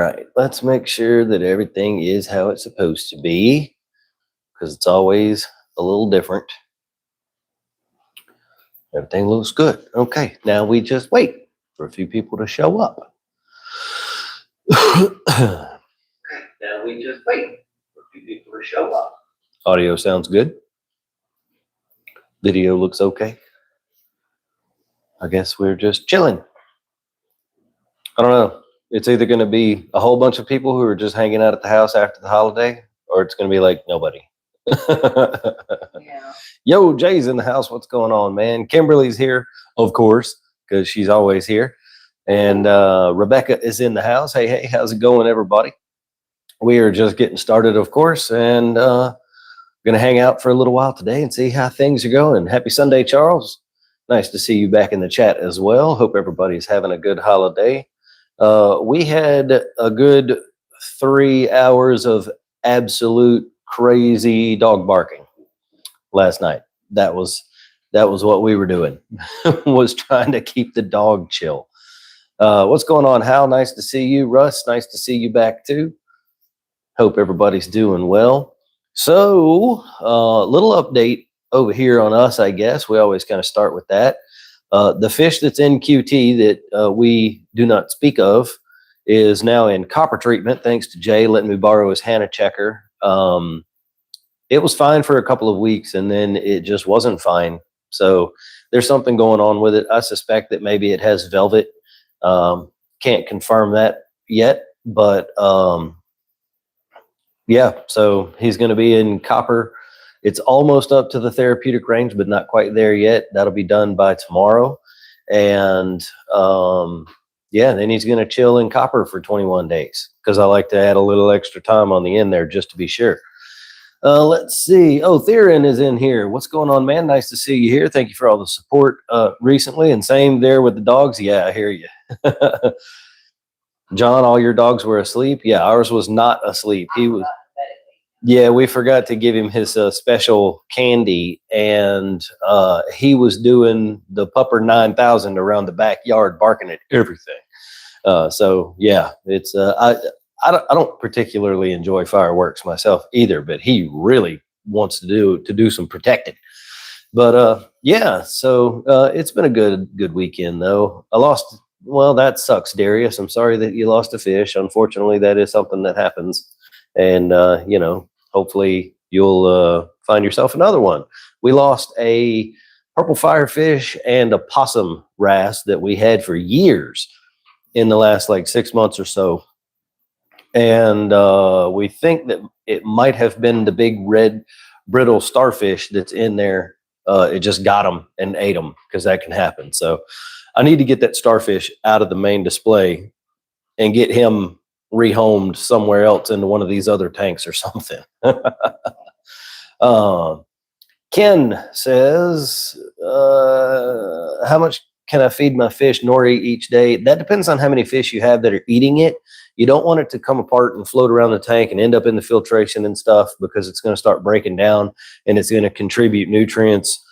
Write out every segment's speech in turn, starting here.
right, let's make sure that everything is how it's supposed to be, because it's always a little different. Everything looks good. Okay, now we just wait for a few people to show up. Now we just wait for a few people to show up. Audio sounds good. Video looks okay. I guess we're just chilling. I don't know. It's either going to be a whole bunch of people who are just hanging out at the house after the holiday, or it's going to be like nobody. Yeah. Yo, Jay's in the house. What's going on, man? Kimberly's here, of course, because she's always here. And Rebecca is in the house. Hey, hey, how's it going, everybody? We are just getting started, of course, and going to hang out for a little while today and see how things are going. Happy Sunday, Charles. Nice to see you back in the chat as well. Hope everybody's having a good holiday. We had a good 3 hours of absolute crazy dog barking last night. That was what we were doing, was trying to keep the dog chill. What's going on, Hal? Nice to see you. Russ, nice to see you back too. Hope everybody's doing well. So, little update over here on us, I guess. We always kind of start with that. The fish that's in QT that we do not speak of is now in copper treatment, thanks to Jay letting me borrow his Hannah checker. It was fine for a couple of weeks, and then it just wasn't fine. So there's something going on with it. I suspect that maybe it has velvet. Can't confirm that yet, but yeah, so he's going to be in copper. It's almost up to the therapeutic range, but not quite there yet. That'll be done by tomorrow. And yeah, then he's going to chill in copper for 21 days because I like to add a little extra time on the end there just to be sure. Let's see. Oh, Theron is in here. What's going on, man? Nice to see you here. Thank you for all the support recently. And same there with the dogs. Yeah, I hear you. John, all your dogs were asleep? Yeah, ours was not asleep. He was. Yeah, we forgot to give him his special candy, and he was doing the Pupper 9000 around the backyard, barking at everything. So yeah, it's I don't particularly enjoy fireworks myself either, but he really wants to do some protecting. But yeah, so it's been a good weekend though. I lost. Well, that sucks, Darius. I'm sorry that you lost a fish. Unfortunately, that is something that happens. And, you know, hopefully you'll find yourself another one. We lost a purple firefish and a possum wrasse that we had for years in the last like 6 months or so. And we think that it might have been the big red brittle starfish that's in there. It just got them and ate them, because that can happen. So I need to get that starfish out of the main display and get him rehomed somewhere else into one of these other tanks or something. Ken says, how much can I feed my fish nori each day? That depends on how many fish you have that are eating it. You don't want it to come apart and float around the tank and end up in the filtration and stuff, because it's going to start breaking down and it's going to contribute nutrients,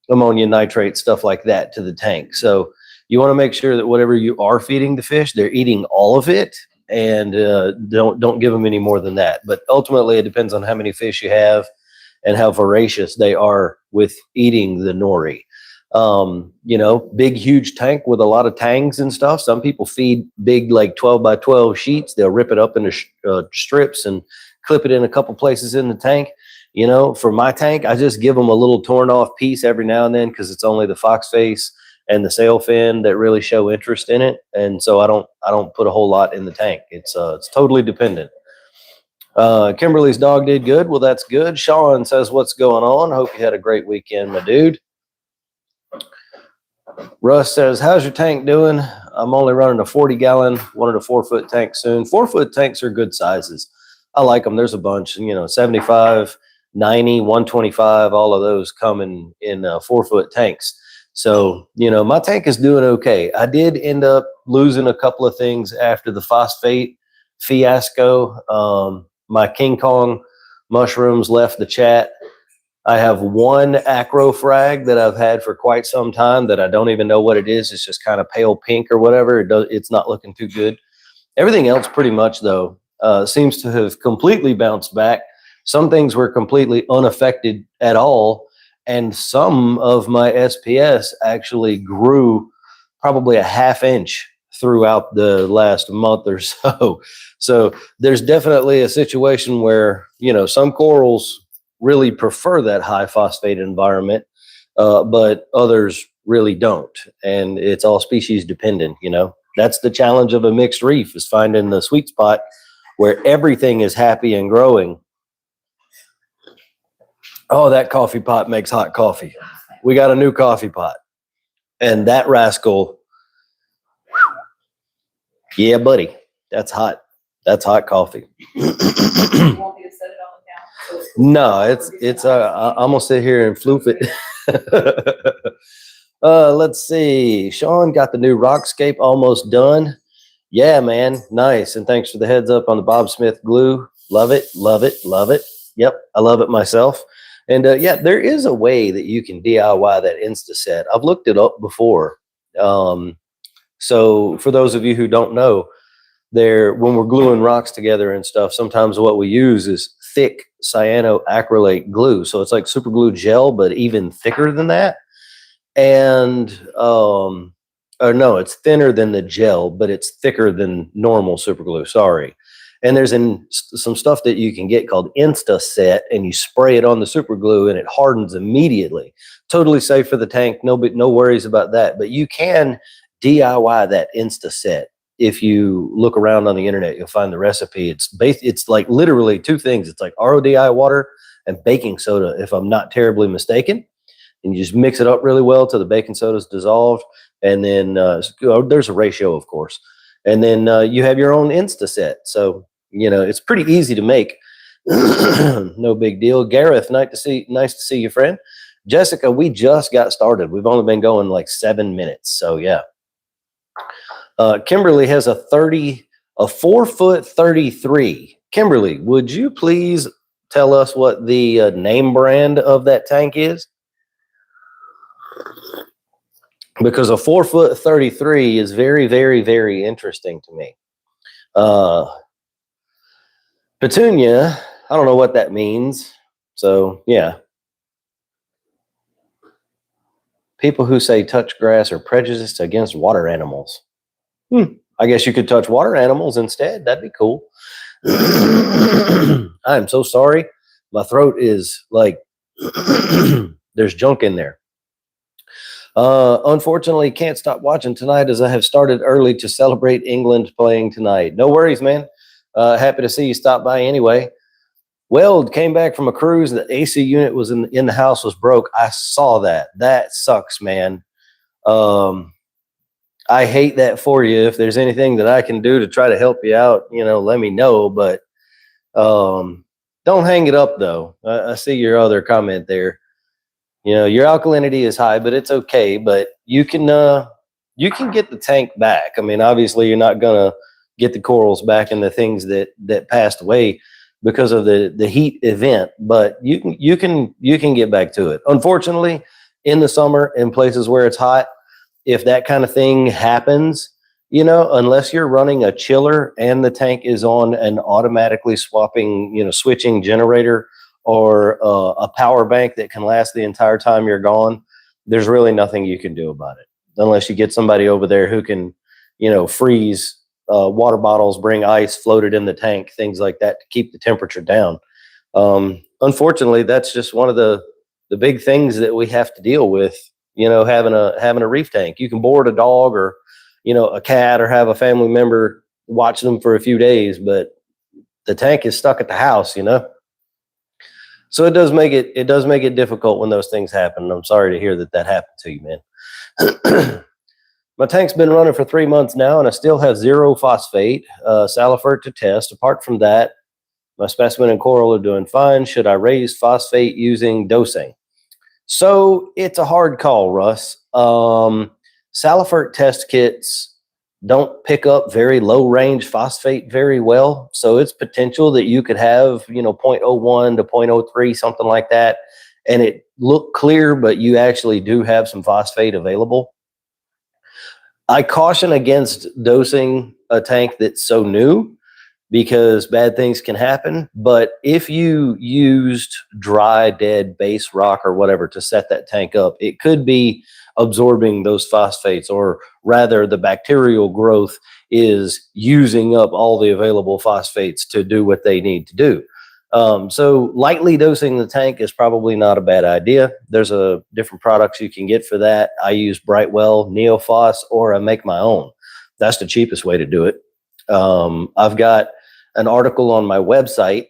ammonia, nitrate, stuff like that to the tank. So you want to make sure that whatever you are feeding the fish, they're eating all of it, and don't give them any more than that. But ultimately, it depends on how many fish you have and how voracious they are with eating the nori. You know, big, huge tank with a lot of tangs and stuff. Some people feed big, like 12 by 12 sheets. They'll rip it up into strips and clip it in a couple places in the tank. You know, for my tank, I just give them a little torn off piece every now and then, because it's only the fox face and the sail fin that really show interest in it. And so I don't put a whole lot in the tank. It's totally dependent. Kimberly's dog did good. Well, that's good. Sean says, what's going on? Hope you had a great weekend, my dude. Russ says, how's your tank doing? I'm only running a 40-gallon, 1 to 4 foot tank soon. 4 foot tanks are good sizes. I like them. There's a bunch, 75, 90, 125, all of those come in 4 foot tanks. So, my tank is doing okay. I did end up losing a couple of things after the phosphate fiasco. My King Kong mushrooms left the chat. I have one acro frag that I've had for quite some time that I don't even know what it is. It's just kind of pale pink or whatever. It's not looking too good. Everything else pretty much, though, seems to have completely bounced back. Some things were completely unaffected at all. And some of my SPS actually grew probably a half inch throughout the last month or so. So there's definitely a situation where, some corals really prefer that high phosphate environment, but others really don't. And it's all species dependent. That's the challenge of a mixed reef, is finding the sweet spot where everything is happy and growing. Oh, that coffee pot makes hot coffee. We got a new coffee pot. And that rascal, yeah, buddy, that's hot. That's hot coffee. No, I'm gonna sit here and floof it. Let's see. Sean got the new Rockscape almost done. Yeah, man, nice. And thanks for the heads up on the Bob Smith glue. Love it, love it, love it. Yep, I love it myself. And yeah, there is a way that you can DIY that Insta set. I've looked it up before. So for those of you who don't know, when we're gluing rocks together and stuff, sometimes what we use is thick cyanoacrylate glue. So it's like super glue gel, but even thicker than that. And or no, it's thinner than the gel, but it's thicker than normal super glue. Sorry. And there's some stuff that you can get called Insta Set, and you spray it on the super glue and it hardens immediately. Totally safe for the tank. No worries about that. But you can DIY that Insta Set. If you look around on the internet, you'll find the recipe. It's like literally two things. It's like RODI water and baking soda, if I'm not terribly mistaken. And you just mix it up really well till the baking soda is dissolved. And then there's a ratio, of course. And then you have your own Insta Set. So, it's pretty easy to make. No big deal. Gareth, nice to see you, friend. Jessica, we just got started. We've only been going like 7 minutes. So, yeah. Kimberly has a 4-foot 33. Kimberly, would you please tell us what the name brand of that tank is? Because a 4-foot 33 is very, very, very interesting to me. Petunia, I don't know what that means. So, yeah. People who say touch grass are prejudiced against water animals. I guess you could touch water animals instead. That'd be cool. I am so sorry. My throat is like, there's junk in there. Unfortunately, can't stop watching tonight as I have started early to celebrate England playing tonight. No worries, man. Happy to see you stop by anyway. Weld came back from a cruise. The AC unit was in the house was broke. I saw that. That sucks, man. I hate that for you. If there's anything that I can do to try to help you out, let me know. But don't hang it up, though. I see your other comment there. Your alkalinity is high, but it's okay. But you can get the tank back. I mean, obviously, you're not gonna get the corals back and the things that passed away because of the heat event, but you can get back to it. Unfortunately, in the summer, in places where it's hot, if that kind of thing happens, unless you're running a chiller and the tank is on an automatically switching generator or a power bank that can last the entire time you're gone, there's really nothing you can do about it. Unless you get somebody over there who can, freeze water bottles, bring ice, float it in the tank, things like that to keep the temperature down. Unfortunately, that's just one of the big things that we have to deal with, having a reef tank. You can board a dog or, a cat or have a family member watch them for a few days, but the tank is stuck at the house, So it does make it difficult when those things happen. I'm sorry to hear that happened to you, man. My tank's been running for 3 months now, and I still have 0 phosphate, salifert to test. Apart from that, my specimen and coral are doing fine. Should I raise phosphate using dosing? So it's a hard call, Russ. Salifert test kits don't pick up very low range phosphate very well. So it's potential that you could have, 0.01 to 0.03, something like that. And it looked clear, but you actually do have some phosphate available. I caution against dosing a tank that's so new because bad things can happen. But if you used dry, dead base rock or whatever to set that tank up, it could be absorbing those phosphates, or rather, the bacterial growth is using up all the available phosphates to do what they need to do. So lightly dosing the tank is probably not a bad idea. There's a different products you can get for that. I use Brightwell, Neophos, or I make my own. That's the cheapest way to do it. I've got an article on my website,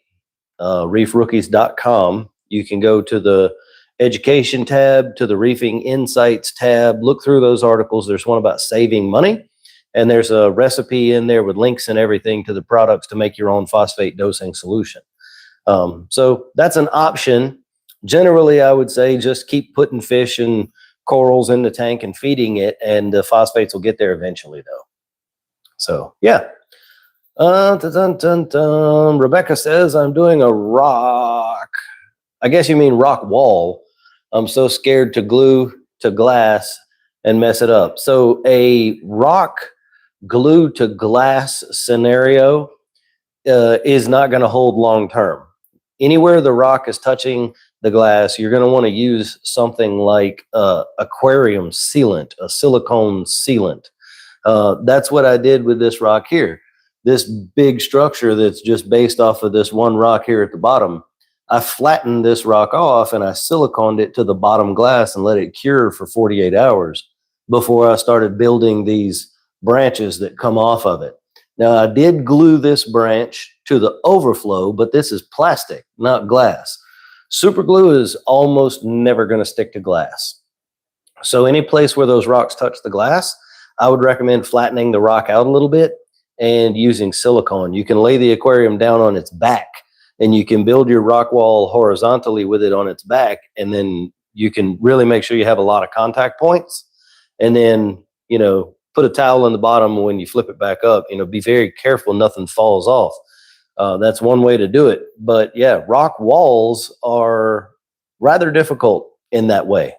reefrookies.com. You can go to the education tab, to the reefing insights tab, look through those articles. There's one about saving money, and there's a recipe in there with links and everything to the products to make your own phosphate dosing solution. So that's an option. Generally, I would say just keep putting fish and corals in the tank and feeding it, and the phosphates will get there eventually, though. So, yeah. Rebecca says, I'm doing a rock. I guess you mean rock wall. I'm so scared to glue to glass and mess it up. So a rock glue to glass scenario is not going to hold long term. Anywhere the rock is touching the glass, you're going to want to use something like aquarium sealant, a silicone sealant. That's what I did with this rock here. This big structure that's just based off of this one rock here at the bottom, I flattened this rock off and I siliconed it to the bottom glass and let it cure for 48 hours before I started building these branches that come off of it. Now, I did glue this branch to the overflow, but this is plastic, not glass. Super glue is almost never going to stick to glass. So any place where those rocks touch the glass, I would recommend flattening the rock out a little bit and using silicone. You can lay the aquarium down on its back, and you can build your rock wall horizontally with it on its back, and then you can really make sure you have a lot of contact points. And then, put a towel in the bottom when you flip it back up. Be very careful nothing falls off. That's one way to do it. But yeah, rock walls are rather difficult in that way.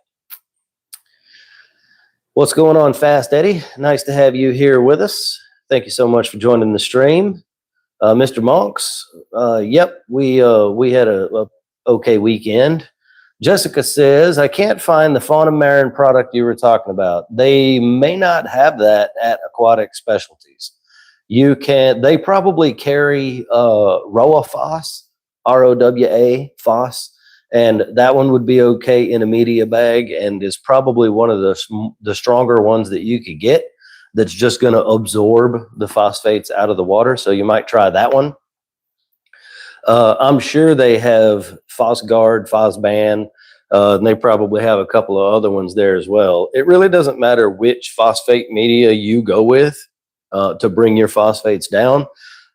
What's going on, Fast Eddie? Nice to have you here with us. Thank you so much for joining the stream. Mr. Monks, yep, we had a okay weekend. Jessica says, I can't find the Fauna Marin product you were talking about. They may not have that at Aquatic Specialties. They probably carry Rowa Phos, ROWA Phos, and that one would be okay in a media bag and is probably one of the stronger ones that you could get that's just going to absorb the phosphates out of the water. So you might try that one. I'm sure they have PhosGuard, PhosBan, and they probably have a couple of other ones there as well. It really doesn't matter which phosphate media you go with to bring your phosphates down.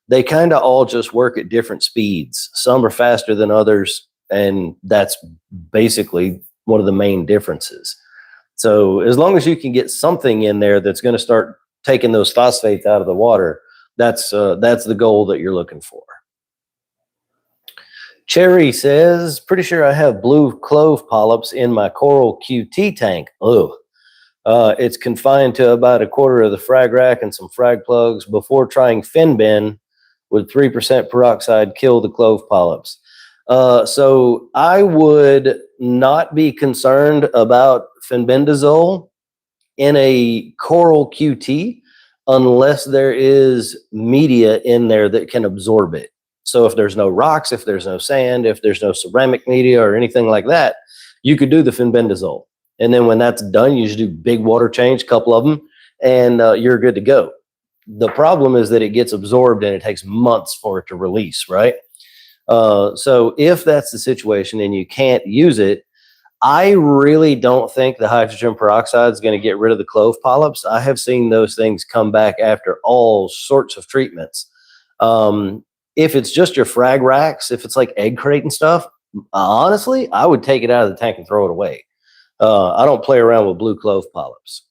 They kind of all just work at different speeds. Some are faster than others, and that's basically one of the main differences. So as long as you can get something in there that's going to start taking those phosphates out of the water, that's the goal that you're looking for. Cherry says, pretty sure I have blue clove polyps in my coral QT tank. Oh, it's confined to about a quarter of the frag rack and some frag plugs. Before trying Finben with 3% peroxide, kill the clove polyps. So I would not be concerned about fenbendazole in a coral QT unless there is media in there that can absorb it. So if there's no rocks, if there's no sand, if there's no ceramic media or anything like that, you could do the fenbendazole. And then when that's done, you just do big water change, a couple of them, and you're good to go. The problem is that it gets absorbed and it takes months for it to release, right? So if that's the situation and you can't use it, I really don't think the hydrogen peroxide is going to get rid of the clove polyps. I have seen those things come back after all sorts of treatments. If it's just your frag racks, if it's like egg crate and stuff, honestly, I would take it out of the tank and throw it away. I don't play around with blue clove polyps.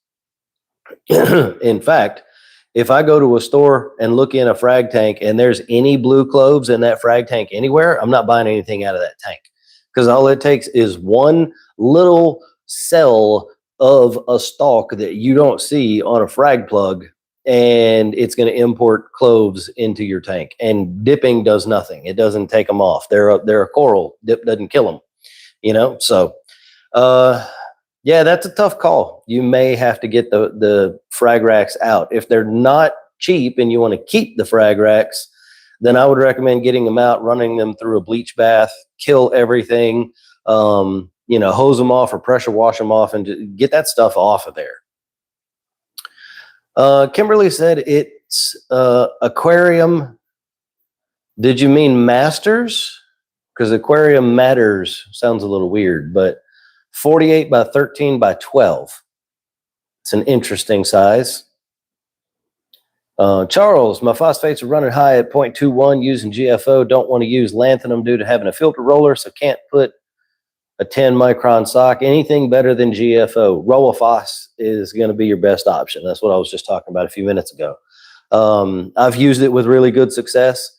In fact, if I go to a store and look in a frag tank and there's any blue cloves in that frag tank anywhere, I'm not buying anything out of that tank, because all it takes is one little cell of a stalk that you don't see on a frag plug, and it's going to import cloves into your tank. And dipping does nothing. It doesn't take them off. They're a coral. Dip doesn't kill them, you know? So, yeah, that's a tough call. You may have to get the frag racks out. If they're not cheap and you want to keep the frag racks, then I would recommend getting them out, running them through a bleach bath, kill everything, you know, hose them off or pressure wash them off and get that stuff off of there. Kimberly said it's aquarium. Did you mean masters? Because aquarium matters sounds a little weird, but 48 by 13 by 12. It's an interesting size. Charles, my phosphates are running high at 0.21 using GFO. Don't want to use lanthanum due to having a filter roller, so can't put a 10 micron sock. Anything better than GFO? Rowaphos is going to be your best option. That's what I was just talking about a few minutes ago. I've used it with really good success.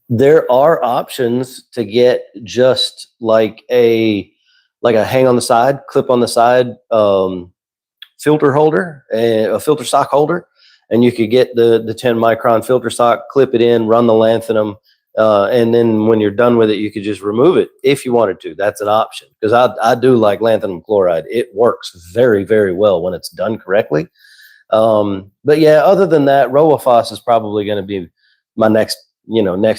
There are options to get just like a hang on the side, clip on the side filter holder, a filter sock holder, and you could get the 10 micron filter sock, clip it in, run the lanthanum, and then when you're done with it, you could just remove it if you wanted to. That's an option, because I do like lanthanum chloride. It works very, very well when it's done correctly. But yeah, other than that, Rowaphos is probably going to be my next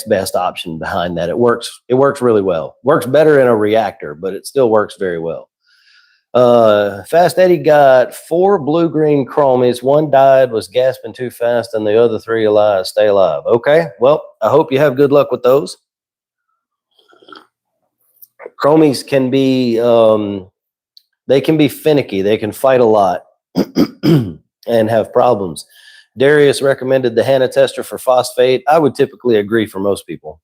best option behind that. It works really well. Works better in a reactor, but it still works very well. Fast Eddie got 4 blue-green chromies. One died, was gasping too fast, and the other 3 alive, stay alive. Okay, well, I hope you have good luck with those. Chromies can be, they can be finicky. They can fight a lot and have problems. Darius recommended the Hanna tester for phosphate. I would typically agree for most people.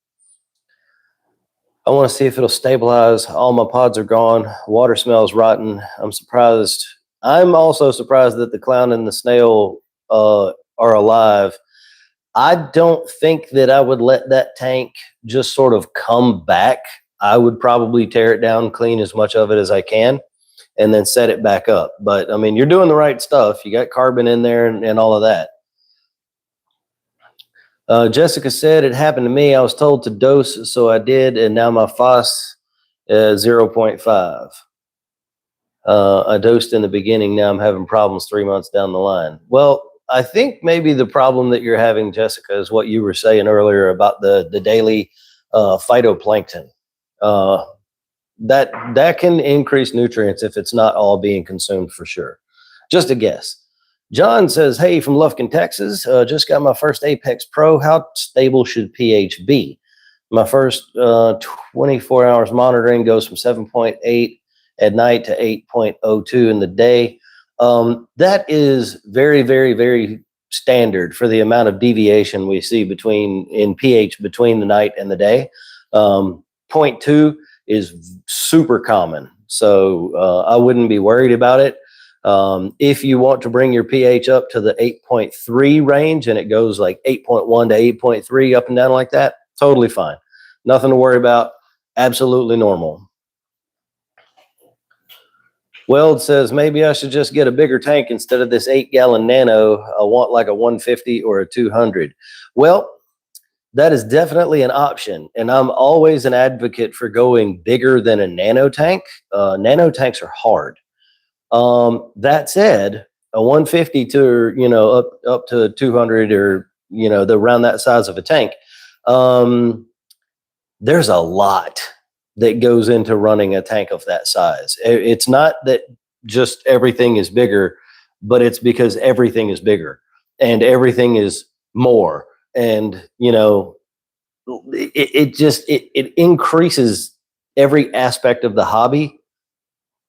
I want to see if it'll stabilize. All my pods are gone. Water smells rotten. I'm surprised. I'm also surprised that the clown and the snail are alive. I don't think that I would let that tank just sort of come back. I would probably tear it down, clean as much of it as I can, and then set it back up. But I mean, you're doing the right stuff. You got carbon in there and all of that. Jessica said, it happened to me. I was told to dose, so I did, and now my phos is 0.5. I dosed in the beginning. Now I'm having problems 3 months down the line. Well, I think maybe the problem that you're having, Jessica, is what you were saying earlier about the daily phytoplankton. That can increase nutrients if it's not all being consumed, for sure. Just a guess. John says, hey, from Lufkin, Texas, just got my first Apex Pro. How stable should pH be? My first 24 hours monitoring goes from 7.8 at night to 8.02 in the day. That is very, very, very standard for the amount of deviation we see in pH between the night and the day. 0.2 is super common, so I wouldn't be worried about it. If you want to bring your pH up to the 8.3 range and it goes like 8.1 to 8.3 up and down like that, totally fine. Nothing to worry about. Absolutely normal. Weld says, maybe I should just get a bigger tank instead of this 8-gallon nano. I want like a 150 or a 200. Well, that is definitely an option. And I'm always an advocate for going bigger than a nano tank. Nano tanks are hard. That said, a 150 to, up to 200 or, around that size of a tank, there's a lot that goes into running a tank of that size. It's not that just everything is bigger, but it's because everything is bigger and everything is more. And, it increases every aspect of the hobby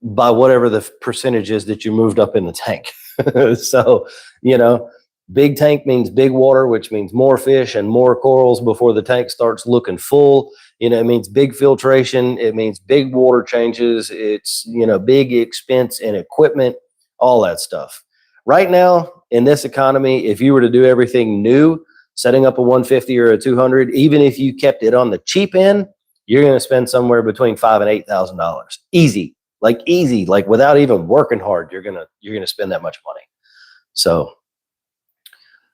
by whatever the percentage is that you moved up in the tank. So, big tank means big water, which means more fish and more corals before the tank starts looking full. It means big filtration. It means big water changes. It's, big expense in equipment, all that stuff. Right now, in this economy, if you were to do everything new, setting up a 150 or a 200, even if you kept it on the cheap end, you're going to spend somewhere between $5,000 and $8,000. Easy. like easy, like without even working hard, you're gonna spend that much money. So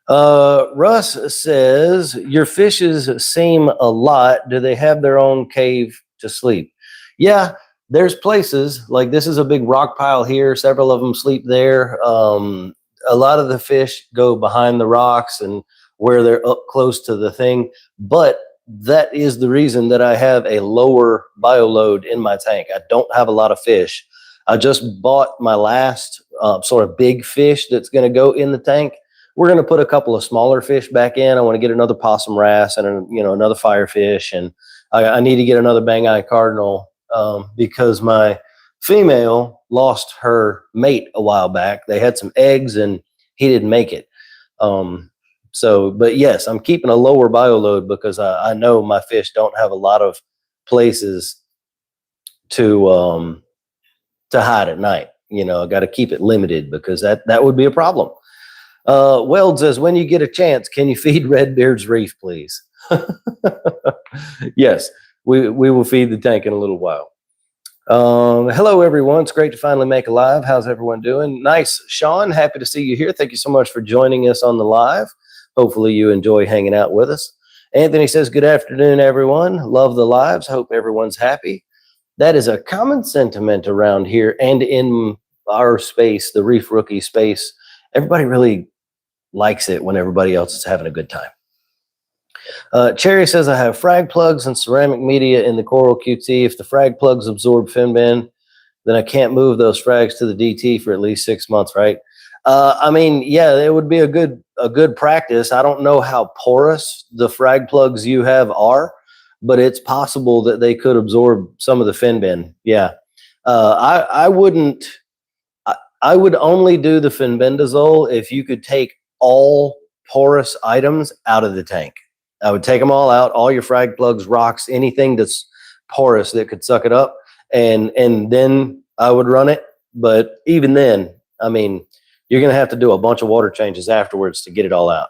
Russ says, your fishes seem a lot. Do they have their own cave to sleep? Yeah, there's places like this is a big rock pile here. Several of them sleep there. A lot of the fish go behind the rocks and where they're up close to the thing. But that is the reason that I have a lower bioload in my tank. I don't have a lot of fish. I just bought my last sort of big fish that's going to go in the tank. We're going to put a couple of smaller fish back in. I want to get another possum wrasse and another firefish, and I need to get another bang-eye cardinal because my female lost her mate a while back. They had some eggs and he didn't make it. But yes, I'm keeping a lower bioload because I know my fish don't have a lot of places to hide at night. I got to keep it limited because that would be a problem. Weld says, when you get a chance, can you feed Redbeard's Reef, please? Yes, we will feed the tank in a little while. Hello, everyone. It's great to finally make a live. How's everyone doing? Nice. Sean, happy to see you here. Thank you so much for joining us on the live. Hopefully you enjoy hanging out with us. Anthony says, good afternoon, everyone. Love the lives. Hope everyone's happy. That is a common sentiment around here and in our space, the Reef Rookie space. Everybody really likes it when everybody else is having a good time. Cherry says, I have frag plugs and ceramic media in the Coral QT. If the frag plugs absorb fin then I can't move those frags to the DT for at least 6 months, right? Yeah, it would be a good practice. I don't know how porous the frag plugs you have are, but it's possible that they could absorb some of the fin. Yeah. I would only do the fenbendazole if you could take all porous items out of the tank. I would take them all out, all your frag plugs, rocks, anything that's porous that could suck it up, and then I would run it. But even then, you're going to have to do a bunch of water changes afterwards to get it all out.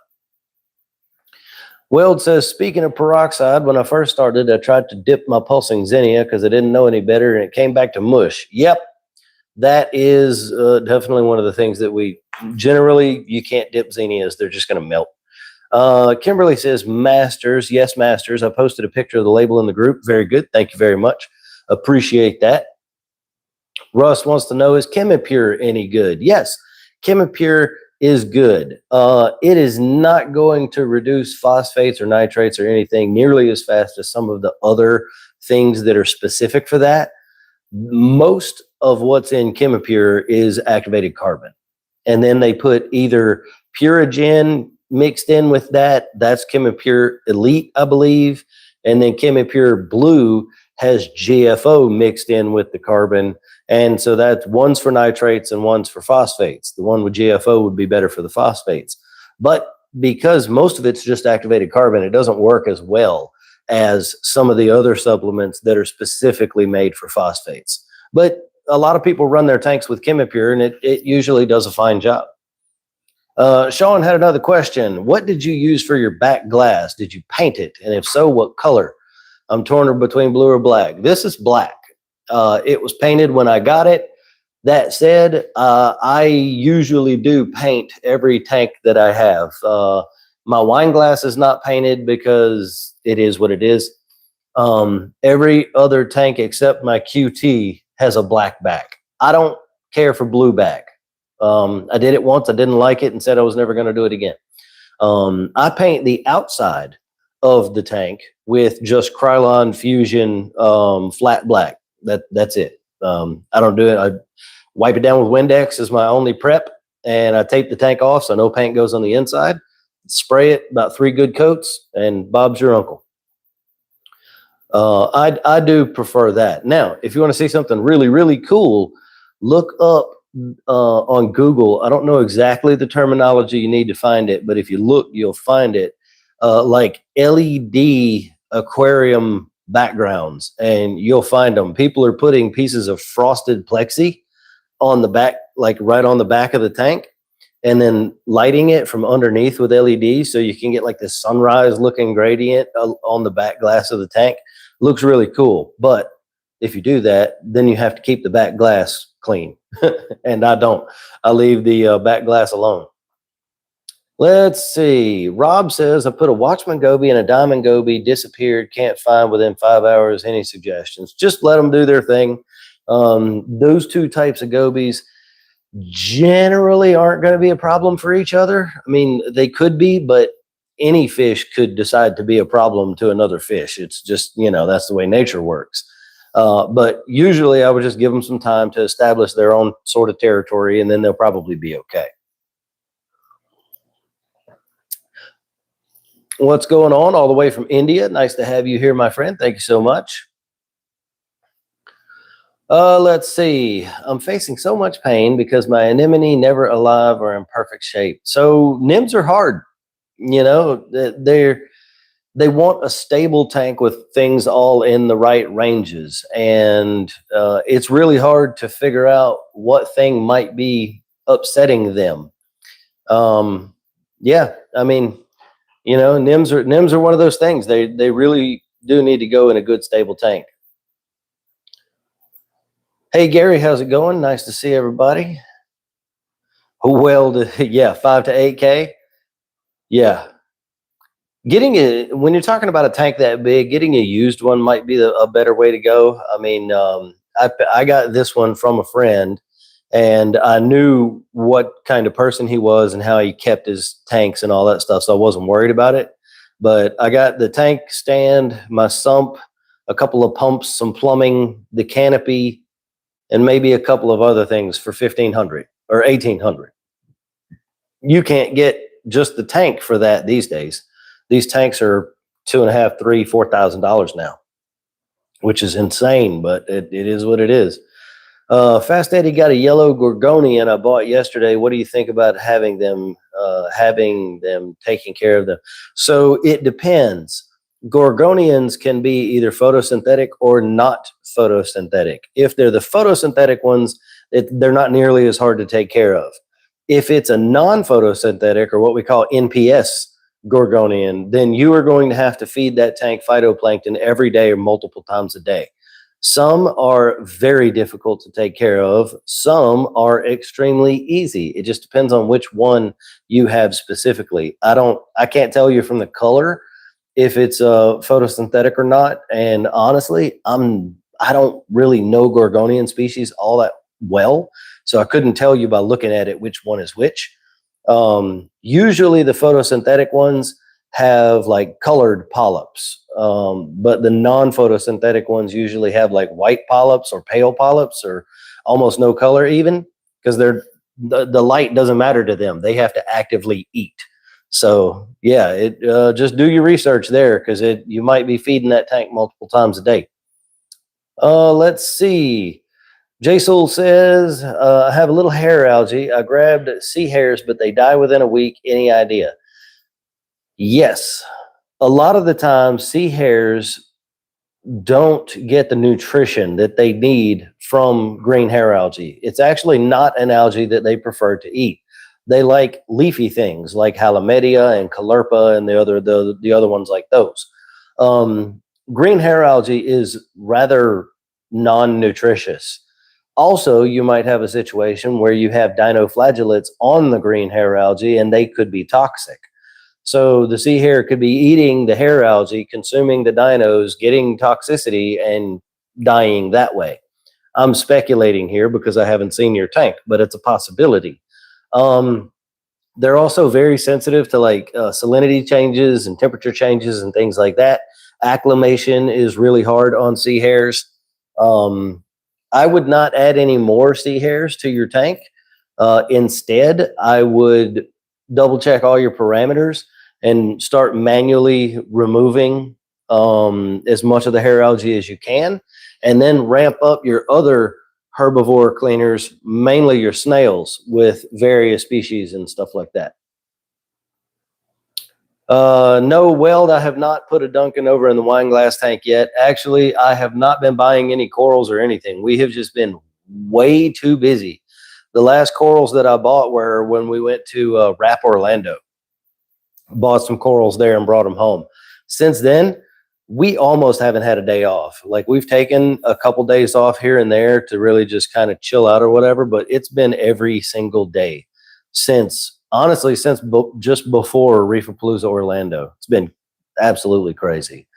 Weld says, speaking of peroxide, when I first started, I tried to dip my pulsing Xenia because I didn't know any better, and it came back to mush. Yep, that is definitely one of the things that you can't dip Xenias. They're just going to melt. Kimberly says, Masters. Yes, Masters. I posted a picture of the label in the group. Very good. Thank you very much. Appreciate that. Russ wants to know, is Chemipure any good? Yes, Chemipure is good. It is not going to reduce phosphates or nitrates or anything nearly as fast as some of the other things that are specific for that. Most of what's in Chemipure is activated carbon. And then they put either Purigen mixed in with that. That's Chemipure Elite, I believe. And then Chemipure Blue has GFO mixed in with the carbon. And so that's one's for nitrates and one's for phosphates. The one with GFO would be better for the phosphates. But because most of it's just activated carbon, it doesn't work as well as some of the other supplements that are specifically made for phosphates. But a lot of people run their tanks with Chemipure, and it usually does a fine job. Sean had another question. What did you use for your back glass? Did you paint it? And if so, what color? I'm torn between blue or black. This is black. It was painted when I got it. That said, I usually do paint every tank that I have. My wine glass is not painted because it is what it is. Every other tank except my QT has a black back. I don't care for blue back. I did it once. I didn't like it and said I was never going to do it again. I paint the outside of the tank with just Krylon Fusion flat black. That's it. I don't do it. I wipe it down with Windex as my only prep, and I tape the tank off so no paint goes on the inside. Spray it about 3 good coats, and Bob's your uncle. I do prefer that. Now, if you want to see something really, really cool, look up on Google. I don't know exactly the terminology you need to find it, but if you look, you'll find it. Like LED aquarium backgrounds, and you'll find them. People are putting pieces of frosted plexi on the back, like right on the back of the tank, and then lighting it from underneath with LEDs so you can get like this sunrise looking gradient on the back glass of the tank. Looks really cool, but if you do that, then you have to keep the back glass clean. And I don't. I leave the back glass alone. Let's see. Rob says, I put a Watchman goby and a diamond goby, disappeared, can't find within 5 hours. Any suggestions? Just let them do their thing. Those two types of gobies generally aren't going to be a problem for each other. I mean, they could be, but any fish could decide to be a problem to another fish. It's just, that's the way nature works. But usually I would just give them some time to establish their own sort of territory, and then they'll probably be okay. What's going on all the way from India? Nice to have you here, my friend. Thank you so much. Let's see. I'm facing so much pain because my anemone never alive or in perfect shape. So NIMS are hard. They want a stable tank with things all in the right ranges. And it's really hard to figure out what thing might be upsetting them. Yeah, I mean, NIMS are one of those things. They really do need to go in a good, stable tank. Hey, Gary, how's it going? Nice to see everybody. Well, yeah, 5 to 8K. Yeah. When you're talking about a tank that big, getting a used one might be a better way to go. I mean, I got this one from a friend, and I knew what kind of person he was and how he kept his tanks and all that stuff, so I wasn't worried about it. But I got the tank stand, my sump, a couple of pumps, some plumbing, the canopy, and maybe a couple of other things for $1,500 or $1,800. You can't get just the tank for that these days. These tanks are $2,500, $3,000, $4,000 now, which is insane, but it is what it is. Fast Eddie got a yellow gorgonian I bought yesterday. What do you think about having them taking care of them? So it depends. Gorgonians can be either photosynthetic or not photosynthetic. If they're the photosynthetic ones, they're not nearly as hard to take care of. If it's a non-photosynthetic, or what we call NPS gorgonian, then you are going to have to feed that tank phytoplankton every day or multiple times a day. Some are very difficult to take care of. Some are extremely easy. It just depends on which one you have specifically. I can't tell you from the color if it's photosynthetic or not. And honestly, I don't really know gorgonian species all that well, so I couldn't tell you by looking at it which one is which. Usually the photosynthetic ones have like colored polyps, but the non-photosynthetic ones usually have like white polyps or pale polyps or almost no color, even because the light doesn't matter to them. They have to actively eat. So yeah, just do your research there, because you might be feeding that tank multiple times a day. Let's see. J-Soul says, I have a little hair algae. I grabbed sea hares, but they die within a week. Any idea? Yes. A lot of the time, sea hares don't get the nutrition that they need from green hair algae. It's actually not an algae that they prefer to eat. They like leafy things like halomedia and caulerpa and the other ones like those. Green hair algae is rather non-nutritious. Also, you might have a situation where you have dinoflagellates on the green hair algae, and they could be toxic. So the sea hare could be eating the hair algae, consuming the dinos, getting toxicity, and dying that way. I'm speculating here because I haven't seen your tank, but it's a possibility. They're also very sensitive to like salinity changes and temperature changes and things like that. Acclimation is really hard on sea hares. I would not add any more sea hares to your tank. Instead, I would double check all your parameters and start manually removing as much of the hair algae as you can, and then ramp up your other herbivore cleaners, mainly your snails, with various species and stuff like that. No, Weld, I have not put a Duncan over in the wine glass tank yet. Actually, I have not been buying any corals or anything. We have just been way too busy. The last corals that I bought were when we went to Rap Orlando. Bought some corals there and brought them home. Since then, we almost haven't had a day off. Like we've taken a couple days off here and there to really just kind of chill out or whatever, but it's been every single day since, honestly, since just before Reefapalooza Orlando. It's been absolutely crazy.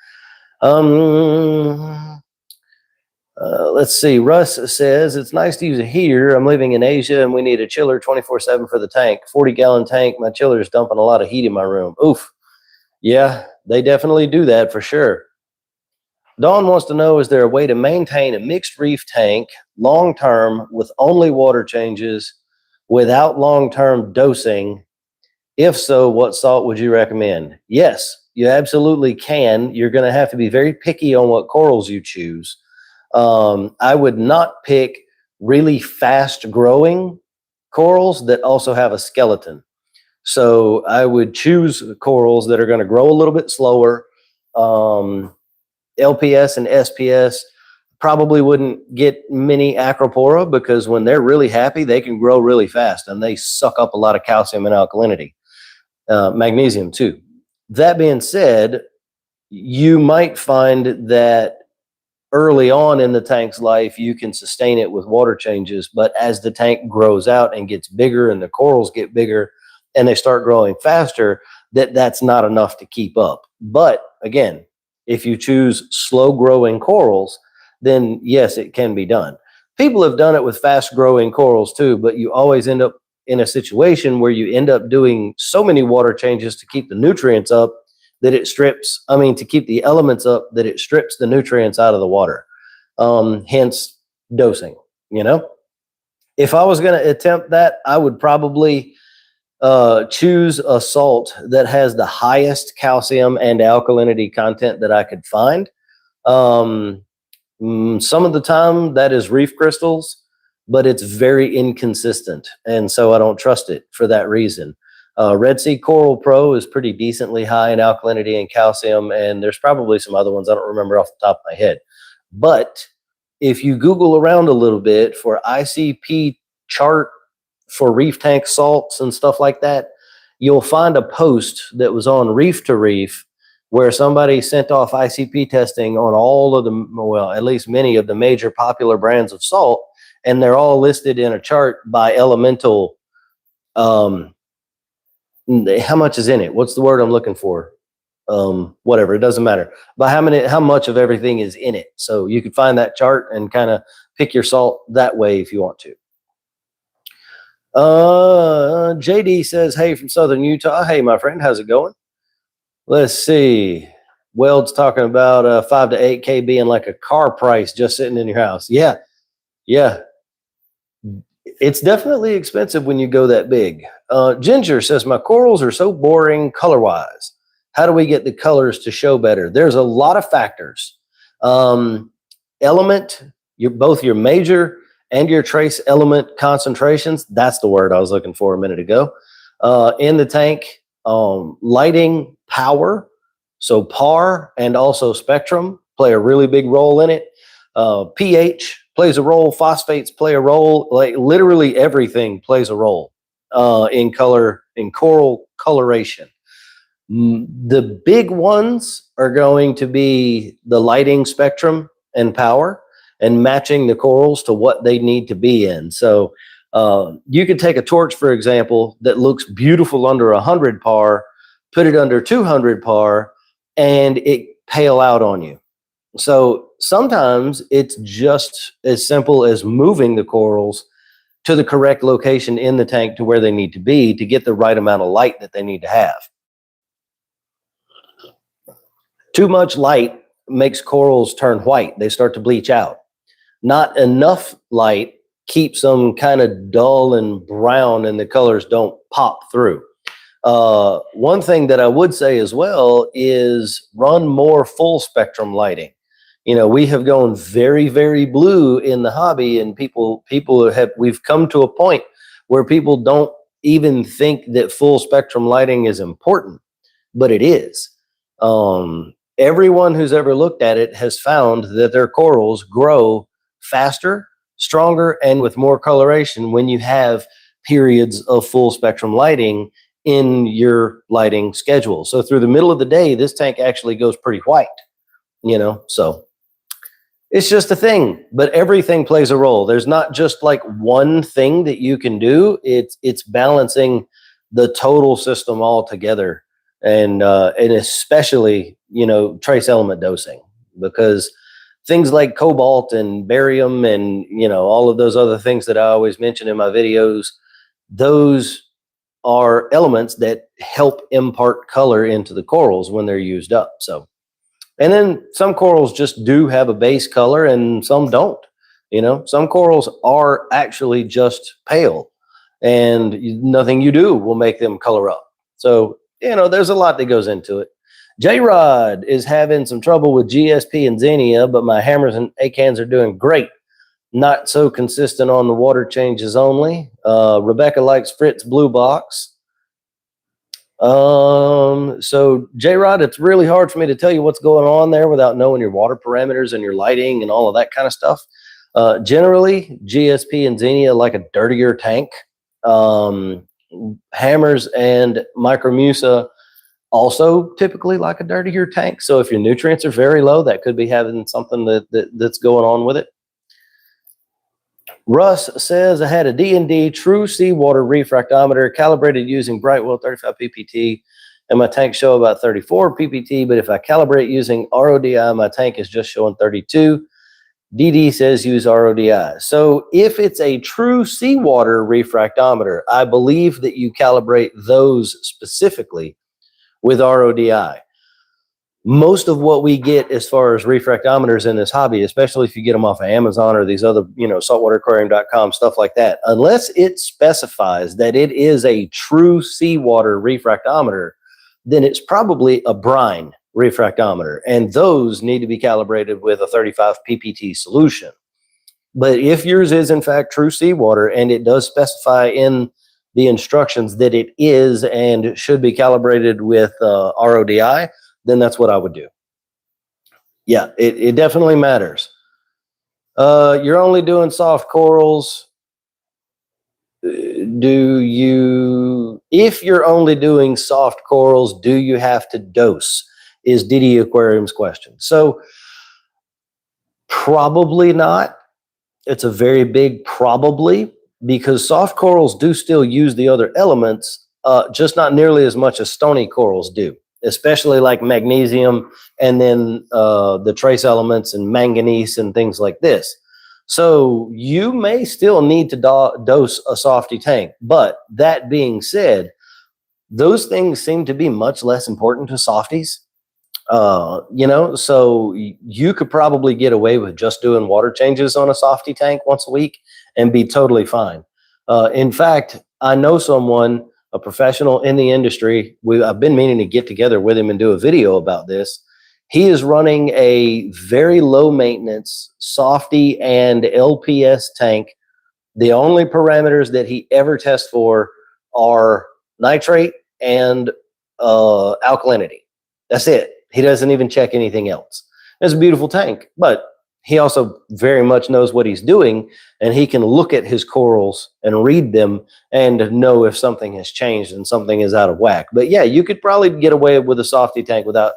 Let's see. Russ says it's nice to use a heater. I'm living in Asia and we need a chiller 24/7 for the tank. 40-gallon tank. My chiller is dumping a lot of heat in my room. Oof. Yeah, they definitely do that for sure. Dawn wants to know, is there a way to maintain a mixed reef tank long term with only water changes without long term dosing? If so, what salt would you recommend? Yes, you absolutely can. You're going to have to be very picky on what corals you choose. I would not pick really fast growing corals that also have a skeleton. So I would choose corals that are going to grow a little bit slower. LPS and SPS probably wouldn't get many acropora because when they're really happy, they can grow really fast and they suck up a lot of calcium and alkalinity, magnesium too. That being said, you might find that early on in the tank's life, you can sustain it with water changes, but as the tank grows out and gets bigger and the corals get bigger and they start growing faster, that's not enough to keep up. But again, if you choose slow growing corals, then yes, it can be done. People have done it with fast growing corals too, but you always end up in a situation where you end up doing so many water changes to keep the nutrients up that it strips, to keep the elements up, that it strips the nutrients out of the water. Hence dosing, If I was going to attempt that, I would probably choose a salt that has the highest calcium and alkalinity content that I could find. Some of the time that is reef crystals, but it's very inconsistent. And so I don't trust it for that reason. Red Sea Coral Pro is pretty decently high in alkalinity and calcium, and there's probably some other ones I don't remember off the top of my head. But if you Google around a little bit for ICP chart for reef tank salts and stuff like that, you'll find a post that was on Reef to Reef where somebody sent off ICP testing on all of the, well, at least many of the major popular brands of salt, and they're all listed in a chart by elemental. How much is in it? What's the word I'm looking for? Whatever, it doesn't matter. But how much of everything is in it. So you can find that chart and kind of pick your salt that way if you want to. JD says, hey, from Southern Utah. Hey, my friend, how's it going? Let's see. Weld's talking about 5 to 8K being like a car price just sitting in your house. Yeah. It's definitely expensive when you go that big. Ginger says, my corals are so boring color-wise. How do we get the colors to show better? There's a lot of factors. Element, both your major and your trace element concentrations, that's the word I was looking for a minute ago, in the tank. Lighting, power, so PAR and also spectrum play a really big role in it. pH plays a role, phosphates play a role, like literally everything plays a role in coral coloration. The big ones are going to be the lighting, spectrum, and power, and matching the corals to what they need to be in. So you could take a torch, for example, that looks beautiful under 100 PAR, put it under 200 PAR, and it pale out on you. So sometimes it's just as simple as moving the corals to the correct location in the tank to where they need to be to get the right amount of light that they need to have. Too much light makes corals turn white. They start to bleach out. Not enough light keeps them kind of dull and brown and the colors don't pop through. One thing that I would say as well is run more full spectrum lighting. We have gone very, very blue in the hobby, and we've come to a point where people don't even think that full spectrum lighting is important, but it is. Everyone who's ever looked at it has found that their corals grow faster, stronger, and with more coloration when you have periods of full spectrum lighting in your lighting schedule. So through the middle of the day, this tank actually goes pretty white. you know, so it's just a thing, but everything plays a role. There's not just like one thing that you can do. It's balancing the total system all together, and especially, you know, trace element dosing, because things like cobalt and barium and, you know, all of those other things that I always mention in my videos, those are elements that help impart color into the corals when they're used up. So, and then some corals just do have a base color and some don't. You know, some corals are actually just pale, and nothing you do will make them color up. So, you know, there's a lot that goes into it. J-Rod is having some trouble with GSP and Xenia, but my hammers and ACANs are doing great. Not so consistent on the water changes only. Rebecca likes Fritz Blue Box. So J-Rod, it's really hard for me to tell you what's going on there without knowing your water parameters and your lighting and all of that kind of stuff. Generally, GSP and Xenia like a dirtier tank. Hammers and Micromusa also typically like a dirtier tank. So if your nutrients are very low, that could be having something that's going on with it. Russ says, I had a D&D true seawater refractometer calibrated using Brightwell 35 PPT, and my tank show about 34 PPT, but if I calibrate using RODI, my tank is just showing 32. DD says use RODI. So if it's a true seawater refractometer, I believe that you calibrate those specifically with RODI. Most of what we get as far as refractometers in this hobby, especially if you get them off of Amazon or these other, you know, saltwateraquarium.com, stuff like that, unless it specifies that it is a true seawater refractometer, then it's probably a brine refractometer, and those need to be calibrated with a 35 PPT solution. But if yours is in fact true seawater and it does specify in the instructions that it is and should be calibrated with RODI, then that's what I would do. Yeah, it definitely matters. You're only doing soft corals. If you're only doing soft corals, do you have to dose? Is Diddy Aquarium's question. So probably not. It's a very big probably, because soft corals do still use the other elements, just not nearly as much as stony corals do, especially like magnesium and then the trace elements and manganese and things like this. So you may still need to dose a softy tank. But that being said, those things seem to be much less important to softies. You know, so you could probably get away with just doing water changes on a softy tank once a week and be totally fine. In fact, I know someone, a professional in the industry. I've been meaning to get together with him and do a video about this. He is running a very low maintenance softy and LPS tank. The only parameters that he ever tests for are nitrate and alkalinity. That's it. He doesn't even check anything else. It's a beautiful tank, but he also very much knows what he's doing, and he can look at his corals and read them and know if something has changed and something is out of whack. But yeah, you could probably get away with a softy tank without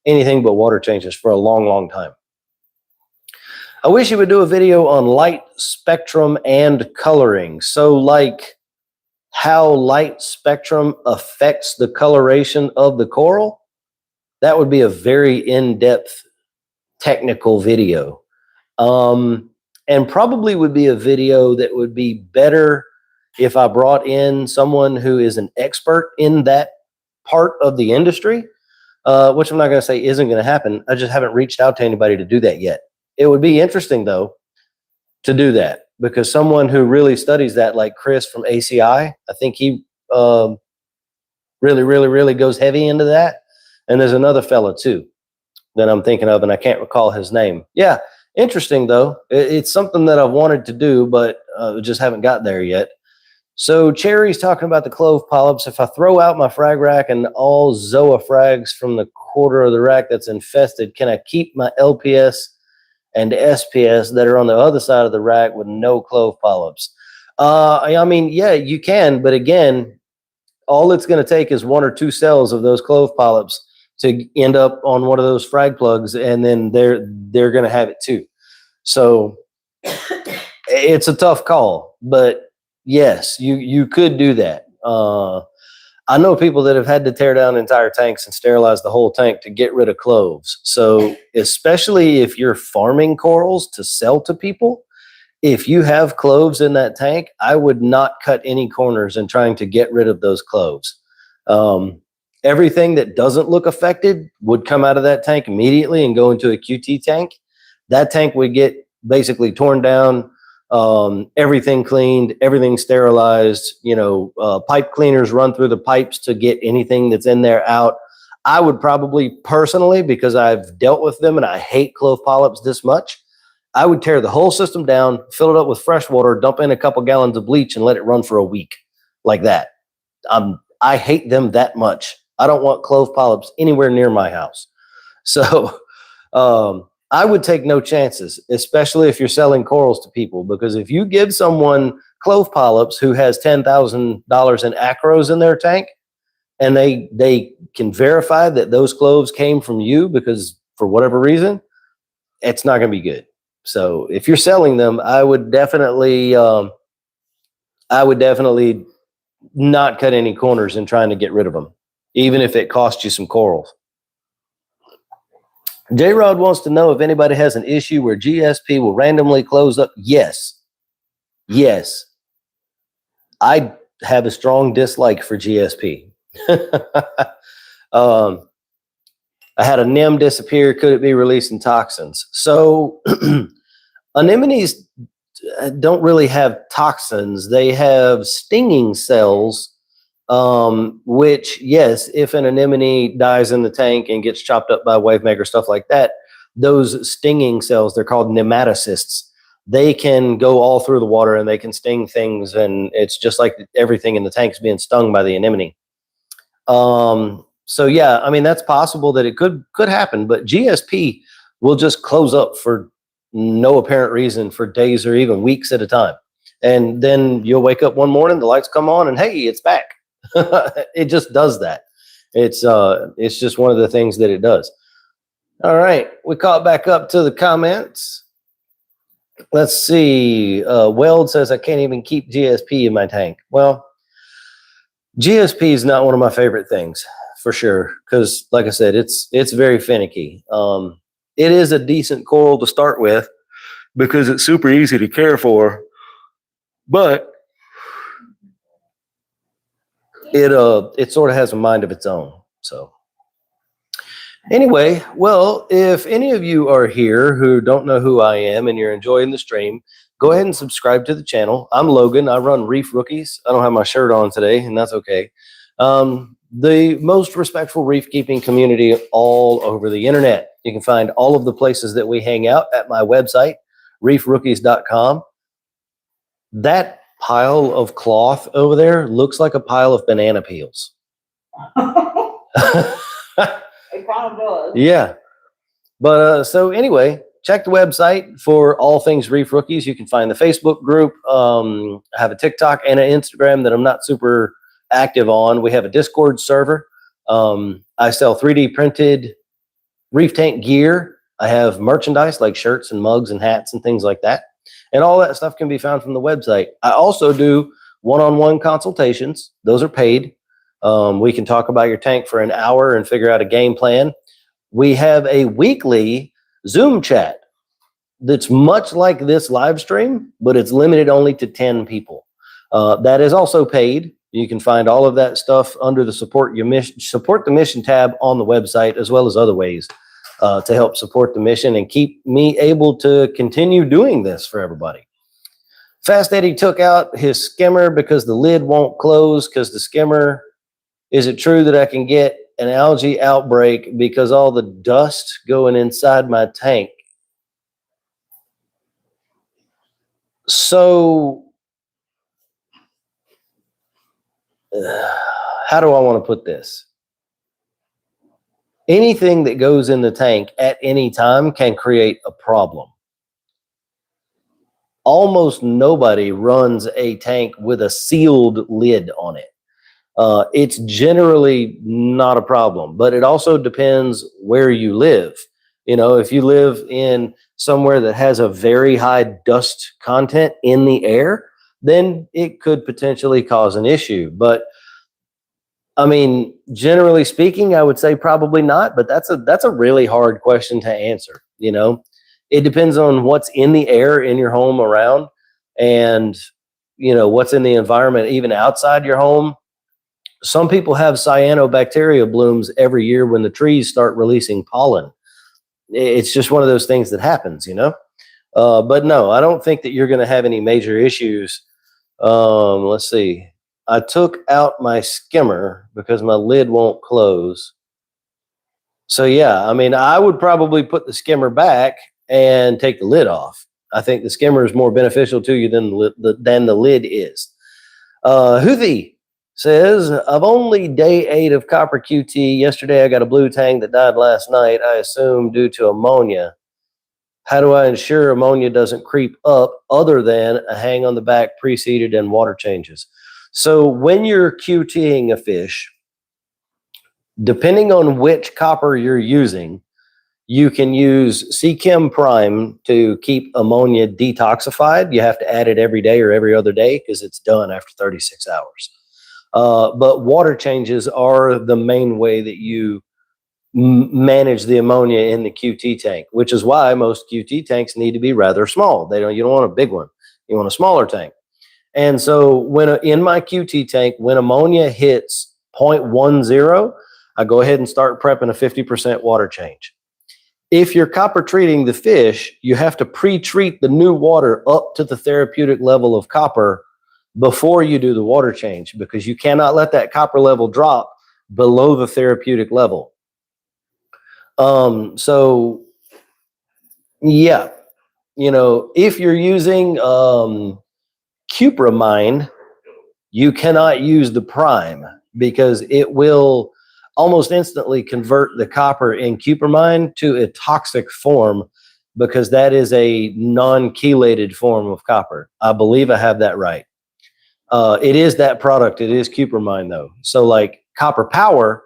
anything but water changes for a long, long time. I wish you would do a video on light spectrum and coloring. So like how light spectrum affects the coloration of the coral. That would be a very in-depth technical video. And probably would be a video that would be better if I brought in someone who is an expert in that part of the industry, which I'm not going to say isn't going to happen. I just haven't reached out to anybody to do that yet. It would be interesting, though, to do that, because someone who really studies that, like Chris from ACI, I think he really goes heavy into that. And there's another fella, too, that I'm thinking of, and I can't recall his name. Yeah, interesting, though. It's something that I've wanted to do, but just haven't got there yet. So Cherry's talking about the clove polyps. If I throw out my frag rack and all Zoa frags from the quarter of the rack that's infested, can I keep my LPS and SPS that are on the other side of the rack with no clove polyps? I mean, yeah, you can, but again, all it's going to take is 1 or 2 cells of those clove polyps to end up on one of those frag plugs, and then they're going to have it too. So it's a tough call, but yes, you could do that. I know people that have had to tear down entire tanks and sterilize the whole tank to get rid of cloves. So especially if you're farming corals to sell to people, if you have cloves in that tank, I would not cut any corners in trying to get rid of those cloves. Everything that doesn't look affected would come out of that tank immediately and go into a QT tank. That tank would get basically torn down, everything cleaned, everything sterilized, pipe cleaners run through the pipes to get anything that's in there out. I would probably personally, because I've dealt with them and I hate clove polyps this much, I would tear the whole system down, fill it up with fresh water, dump in a couple gallons of bleach and let it run for a week like that. I hate them that much. I don't want clove polyps anywhere near my house. So I would take no chances, especially if you're selling corals to people, because if you give someone clove polyps who has $10,000 in acros in their tank, and they can verify that those cloves came from you because for whatever reason, it's not going to be good. So if you're selling them, I would definitely not cut any corners in trying to get rid of them, even if it costs you some corals. J-Rod wants to know if anybody has an issue where GSP will randomly close up. Yes. I have a strong dislike for GSP. I had a NEM disappear. Could it be releasing toxins? So anemones don't really have toxins. They have stinging cells, which, yes, if an anemone dies in the tank and gets chopped up by a wave maker, stuff like that, those stinging cells, they're called nematocysts. They can go all through the water and they can sting things, and it's just like everything in the tank is being stung by the anemone. So yeah, I mean, that's possible that it could happen, but GSP will just close up for no apparent reason for days or even weeks at a time. And then you'll wake up one morning, the lights come on, and hey, it's back. It just does that. It's just one of the things that it does. All right, we caught back up to the comments. Let's see. Weld says, I can't even keep GSP in my tank. Well, GSP is not one of my favorite things, for sure, because like I said, it's very finicky. It is a decent coral to start with because it's super easy to care for, but it sort of has a mind of its own. So anyway, well, if any of you are here who don't know who I am and you're enjoying the stream, go ahead and subscribe to the channel. I'm Logan. I run Reef Rookies. I don't have my shirt on today, and that's okay. The most respectful reef keeping community all over the internet. You can find all of the places that we hang out at my website, reefrookies.com. That pile of cloth over there looks like a pile of banana peels. It kind of does. Yeah. But so anyway, check the website for all things Reef Rookies. You can find the Facebook group. I have a TikTok and an Instagram that I'm not super active on. We have a Discord server. I sell 3D printed reef tank gear. I have merchandise like shirts and mugs and hats and things like that. And all that stuff can be found from the website. I also do one-on-one consultations. Those are paid. We can talk about your tank for an hour and figure out a game plan. We have a weekly Zoom chat that's much like this live stream, but it's limited only to 10 people. That is also paid. You can find all of that stuff under the support the mission tab on the website, as well as other ways to help support the mission and keep me able to continue doing this for everybody. Fast Eddie took out his skimmer because the lid won't close because the skimmer. Is it true that I can get an algae outbreak because all the dust going inside my tank? So how do I want to put this? Anything that goes in the tank at any time can create a problem. Almost nobody runs a tank with a sealed lid on it. it's generally not a problem, but it also depends where you live. You know, if you live in somewhere that has a very high dust content in the air, then it could potentially cause an issue. But I mean, generally speaking, I would say probably not, but that's a really hard question to answer, you know. It depends on what's in the air in your home around and what's in the environment even outside your home. Some people have cyanobacteria blooms every year when the trees start releasing pollen. It's just one of those things that happens, you know. But no, I don't think that you're going to have any major issues. Let's see. I took out my skimmer because my lid won't close. So yeah, I mean, I would probably put the skimmer back and take the lid off. I think the skimmer is more beneficial to you than the lid is. Houthi says, "I've only day 8 of copper QT. Yesterday I got a blue tang that died last night, I assume due to ammonia. How do I ensure ammonia doesn't creep up other than a hang on the back preceded and water changes?" So when you're QTing a fish, depending on which copper you're using, you can use C-Chem Prime to keep ammonia detoxified. You have to add it every day or every other day because it's done after 36 hours. But water changes are the main way that you manage the ammonia in the QT tank, which is why most QT tanks need to be rather small. You don't want a big one. You want a smaller tank. And so in my QT tank, when ammonia hits 0.10, I go ahead and start prepping a 50% water change. If you're copper treating the fish, you have to pre-treat the new water up to the therapeutic level of copper before you do the water change, because you cannot let that copper level drop below the therapeutic level. So yeah, if you're using cupramine, you cannot use the prime because it will almost instantly convert the copper in cupramine to a toxic form, because that is a non-chelated form of copper. I believe I have that right. It is that product. It is cupramine though. So like copper power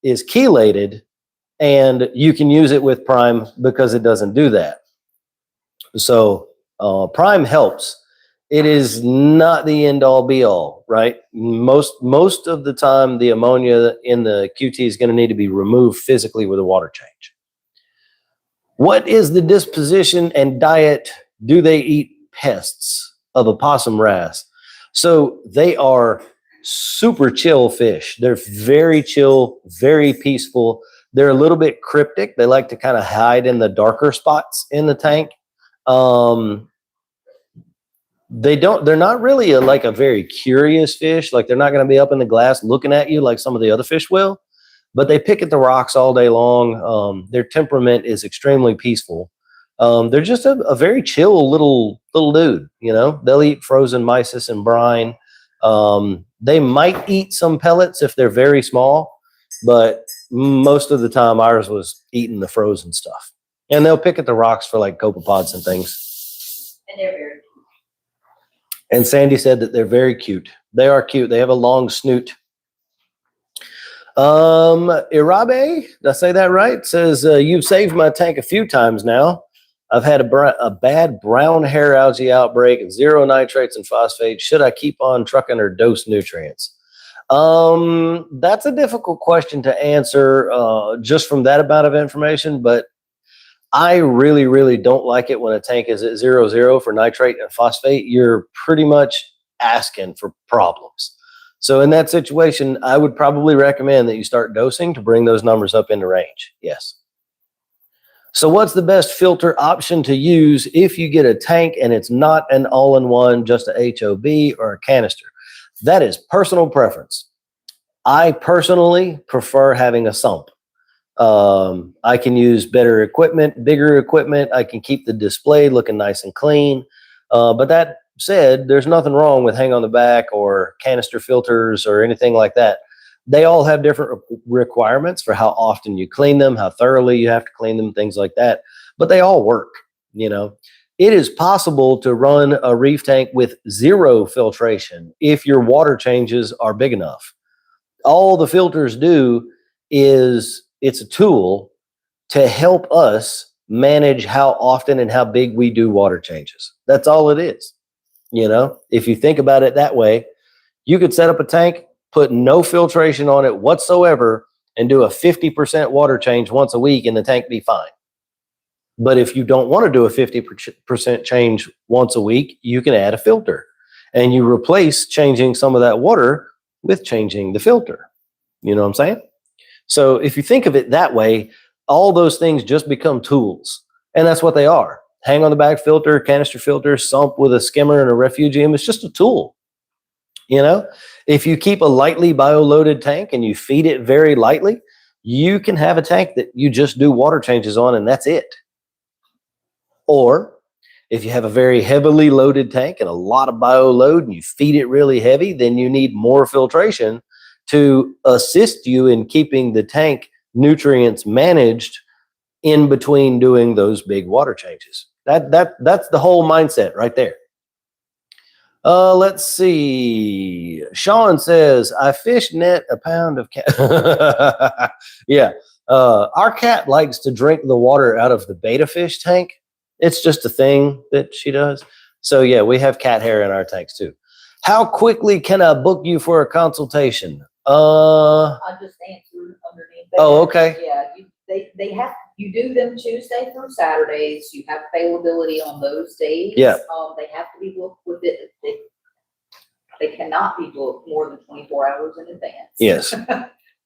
is chelated, and you can use it with prime because it doesn't do that. So prime helps. It is not the end all be all, right? Most of the time, the ammonia in the QT is going to need to be removed physically with a water change. What is the disposition and diet? Do they eat pests of opossum wrasse? So they are super chill fish. They're very chill, very peaceful. They're a little bit cryptic. They like to kind of hide in the darker spots in the tank. They're not really like a very curious fish. Like they're not going to be up in the glass looking at you like some of the other fish will, but they pick at the rocks all day long. Their temperament is extremely peaceful. They're just a very chill little dude. They'll eat frozen mysis and brine. They might eat some pellets if they're very small, but most of the time ours was eating the frozen stuff. And they'll pick at the rocks for like copepods and things. And they're very cute. And Sandy said that they're very cute. They are cute. They have a long snoot. Irabe, did I say that right? Says, "You've saved my tank a few times now. I've had a bad brown hair algae outbreak and 0 nitrates and phosphate. Should I keep on trucking or dose nutrients?" That's a difficult question to answer just from that amount of information, but I really, really don't like it when a tank is at 0 for nitrate and phosphate. You're pretty much asking for problems. So in that situation, I would probably recommend that you start dosing to bring those numbers up into range. Yes. So what's the best filter option to use if you get a tank and it's not an all-in-one, just a HOB or a canister? That is personal preference. I personally prefer having a sump. I can use better equipment, bigger equipment. I can keep the display looking nice and clean. But that said, there's nothing wrong with hang on the back or canister filters or anything like that. They all have different requirements for how often you clean them, how thoroughly you have to clean them, things like that. But they all work, It is possible to run a reef tank with 0 filtration if your water changes are big enough. all the filters do is it's a tool to help us manage how often and how big we do water changes. That's all it is. If you think about it that way, you could set up a tank, put no filtration on it whatsoever, and do a 50% water change once a week and the tank be fine. But if you don't want to do a 50% change once a week, you can add a filter and you replace changing some of that water with changing the filter. You know what I'm saying? So if you think of it that way, all those things just become tools. And that's what they are. Hang on the back filter, canister filter, sump with a skimmer and a refugium. It's just a tool. If you keep a lightly bio-loaded tank and you feed it very lightly, you can have a tank that you just do water changes on and that's it. Or if you have a very heavily loaded tank and a lot of bio load and you feed it really heavy, then you need more filtration to assist you in keeping the tank nutrients managed in between doing those big water changes. That's the whole mindset right there. Let's see. Sean says, I fish net a pound of cat. Yeah. Our cat likes to drink the water out of the betta fish tank. It's just a thing that she does. So yeah, we have cat hair in our tanks too. How quickly can I book you for a consultation? I just answered underneath that. Oh, okay. Yeah, you do them Tuesday through Saturdays. You have availability on those days. Yeah. They have to be booked with it. They cannot be booked more than 24 hours in advance. Yes.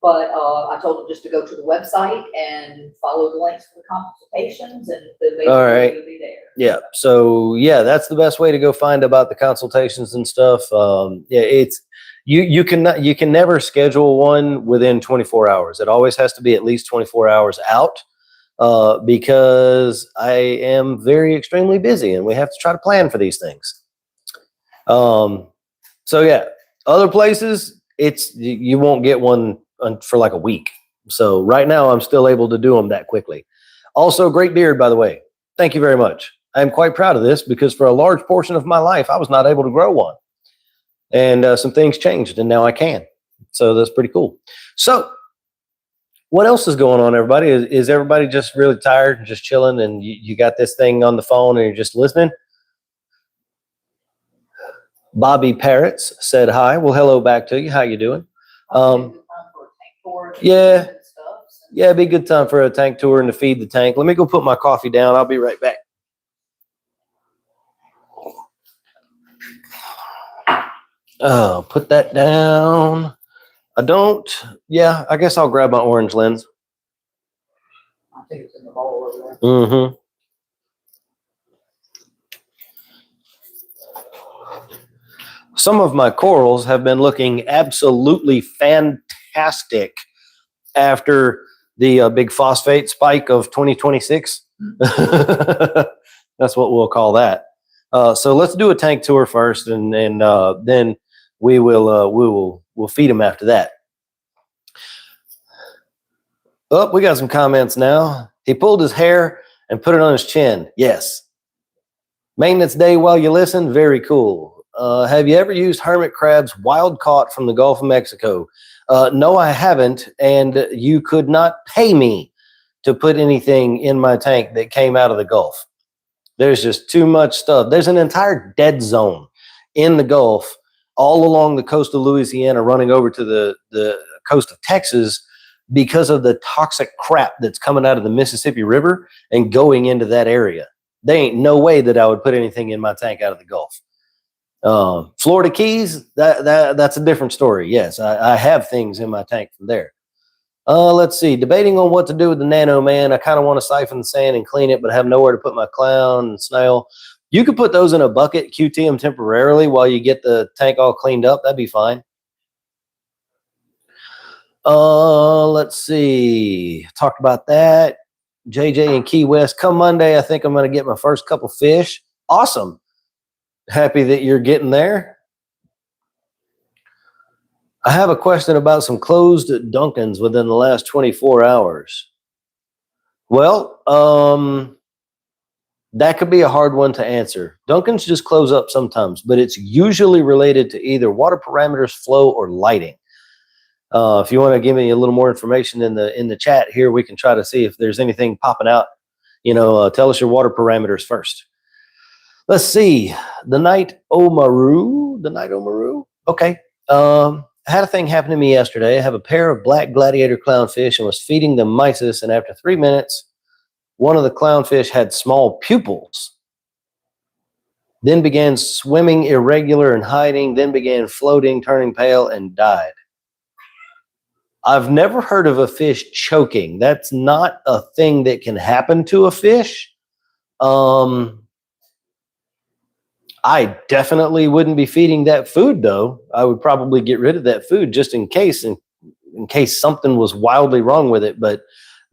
But I told them just to go to the website and follow the links for the consultations, and the availability will be there. Yeah. So yeah, that's the best way to go find about the consultations and stuff. Yeah, it's you can never schedule one within 24 hours. It always has to be at least 24 hours out, because I am very extremely busy and we have to try to plan for these things. So yeah, other places you won't get one for like a week. So right now I'm still able to do them that quickly. Also, great beard, by the way. Thank you very much. I'm quite proud of this because for a large portion of my life, I was not able to grow one. And some things changed and now I can. So that's pretty cool. So what else is going on, everybody? Is everybody just really tired and just chilling and you got this thing on the phone and you're just listening? Bobby Parrots said hi. Well, hello back to you. How you doing? Yeah. Yeah, it'd be a good time for a tank tour and to feed the tank. Let me go put my coffee down. I'll be right back. Put that down. Yeah, I guess I'll grab my orange lens. I think it's in the bowl over there. Mm-hmm. Some of my corals have been looking absolutely fantastic after the big phosphate spike of 2026. That's what we'll call that. So let's do a tank tour first, and then we'll feed them after that. Oh, we got some comments now. He pulled his hair and put it on his chin. Yes. Maintenance day while you listen. Very cool. Have you ever used hermit crabs wild caught from the Gulf of Mexico? No, I haven't. And you could not pay me to put anything in my tank that came out of the Gulf. There's just too much stuff. There's an entire dead zone in the Gulf all along the coast of Louisiana running over to the coast of Texas because of the toxic crap that's coming out of the Mississippi River and going into that area. There ain't no way that I would put anything in my tank out of the Gulf. Florida Keys, that's a different story. Yes, I have things in my tank from there. Let's see. Debating on what to do with the Nano Man. I kind of want to siphon the sand and clean it, but I have nowhere to put my clown and snail. You could put those in a bucket, QT them temporarily while you get the tank all cleaned up. That'd be fine. Let's see. Talked about that. JJ in Key West. Come Monday, I think I'm going to get my first couple fish. Awesome. Happy that you're getting there. I have a question about some closed Dunkins within the last 24 hours. Well, that could be a hard one to answer. Dunkins just close up sometimes, but it's usually related to either water parameters, flow, or lighting. If you want to give me a little more information in the chat here, we can try to see if there's anything popping out. Tell us your water parameters first. Let's see. The night Omaru. Okay. I had a thing happen to me yesterday. I have a pair of black gladiator clownfish and was feeding them mysis, and after 3 minutes, one of the clownfish had small pupils. Then began swimming irregular and hiding, then began floating, turning pale, and died. I've never heard of a fish choking. That's not a thing that can happen to a fish. I definitely wouldn't be feeding that food, though. I would probably get rid of that food just in case something was wildly wrong with it. But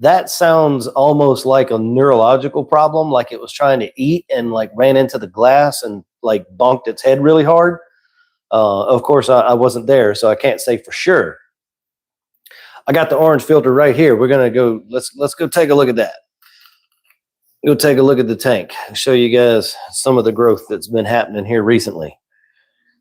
that sounds almost like a neurological problem, like it was trying to eat and like ran into the glass and like bonked its head really hard. Of course, I wasn't there, so I can't say for sure. I got the orange filter right here. We're gonna go. Let's go take a look at that. Go take a look at the tank. I'll show you guys some of the growth that's been happening here recently.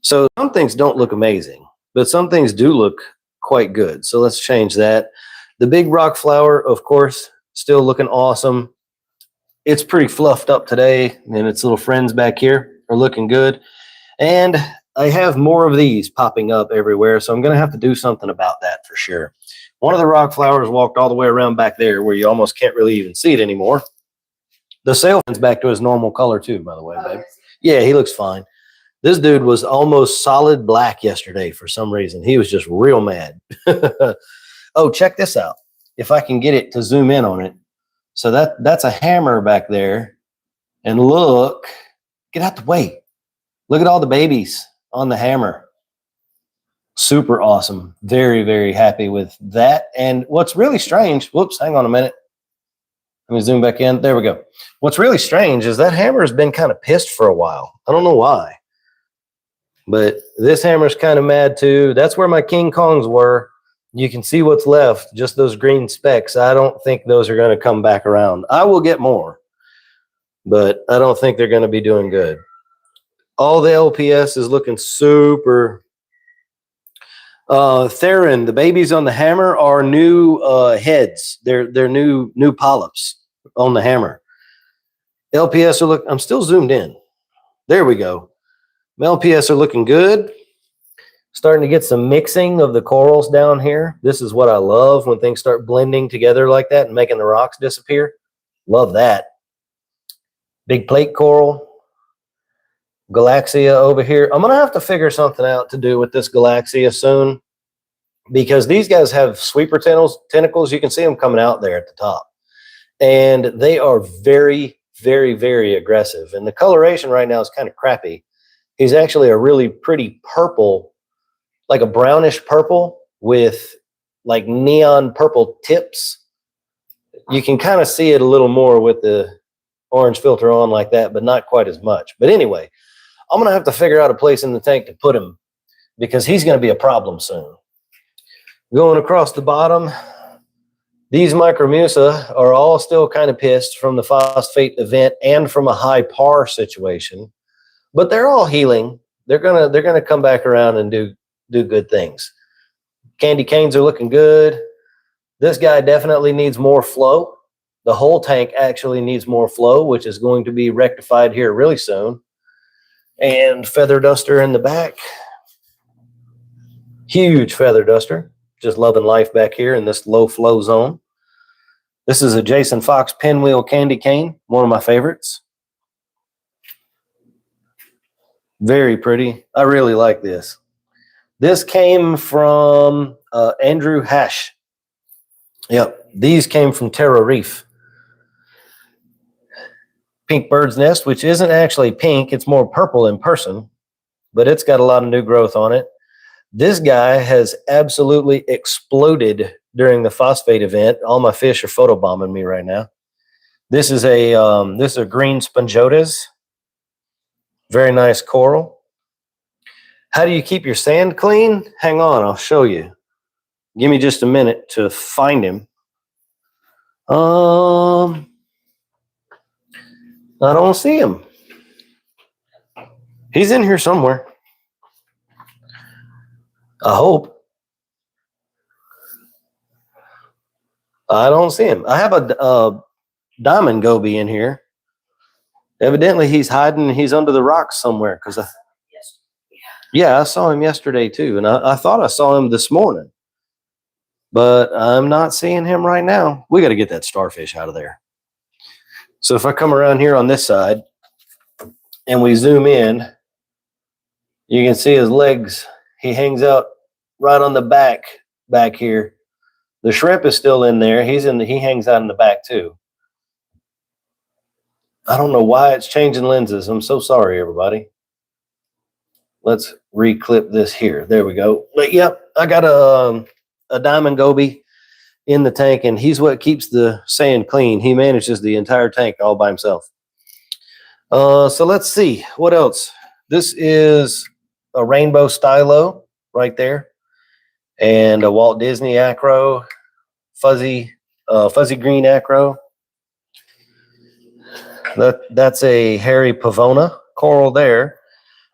So some things don't look amazing, but some things do look quite good. So let's change that. The big rock flower, of course, still looking awesome. It's pretty fluffed up today, and its little friends back here are looking good. And I have more of these popping up everywhere, so I'm going to have to do something about that for sure. One of the rock flowers walked all the way around back there where you almost can't really even see it anymore. The sailfin's back to his normal color too, by the way, babe. Yeah, he looks fine. This dude was almost solid black yesterday for some reason. He was just real mad. Oh, check this out. If I can get it to zoom in on it. So that's a hammer back there. And look, get out the way. Look at all the babies on the hammer. Super awesome. Very, very happy with that. And what's really strange, whoops, hang on a minute. Let me zoom back in. There we go. What's really strange is that hammer has been kind of pissed for a while. I don't know why. But this hammer's kind of mad too. That's where my King Kongs were. You can see what's left, just those green specks. I don't think those are going to come back around. I will get more, but I don't think they're going to be doing good. All the LPS is looking super. Theron, the babies on the hammer are new heads. They're new polyps on the hammer. LPS are I'm still zoomed in. There we go. LPS are looking good. Starting to get some mixing of the corals down here. This is what I love when things start blending together like that and making the rocks disappear. Love that. Big plate coral. Galaxia over here. I'm going to have to figure something out to do with this Galaxia soon because these guys have sweeper tentacles. You can see them coming out there at the top. And they are very, very, very aggressive. And the coloration right now is kind of crappy. He's actually a really pretty purple, like a brownish purple with like neon purple tips. You can kind of see it a little more with the orange filter on like that, but not quite as much. But anyway, I'm going to have to figure out a place in the tank to put him because he's going to be a problem soon. Going across the bottom, these Micromusa are all still kind of pissed from the phosphate event and from a high par situation, but they're all healing. They're gonna come back around and do good things. Candy canes are looking good. This guy definitely needs more flow. The whole tank actually needs more flow, which is going to be rectified here really soon. And feather duster in the back. Huge feather duster. Just loving life back here in this low flow zone. This is a Jason Fox pinwheel candy cane, one of my favorites. Very pretty. I really like this. This came from Andrew Hash. Yep, these came from Terra Reef. Pink bird's nest, which isn't actually pink. It's more purple in person, but it's got a lot of new growth on it. This guy has absolutely exploded during the phosphate event. All my fish are photobombing me right now. This is a green Spongiotas. Very nice coral. How do you keep your sand clean? Hang on, I'll show you. Give me just a minute to find him. I don't see him. He's in here somewhere. I hope. I don't see him. I have a diamond goby in here. Evidently, he's hiding. He's under the rocks somewhere. Because yeah, I saw him yesterday too, and I thought I saw him this morning, but I'm not seeing him right now. We got to get that starfish out of there. So if I come around here on this side and we zoom in, you can see his legs. He hangs out right on the back here. The shrimp is still in there. He hangs out in the back too. I don't know why it's changing lenses. I'm so sorry, everybody. Let's reclip this here. There we go. But yep, I got a diamond goby in the tank, and he's what keeps the sand clean. He manages the entire tank all by himself. So let's see what else. This is a rainbow stylo right there, and a Walt Disney acro, fuzzy green acro. That's a hairy pavona coral there.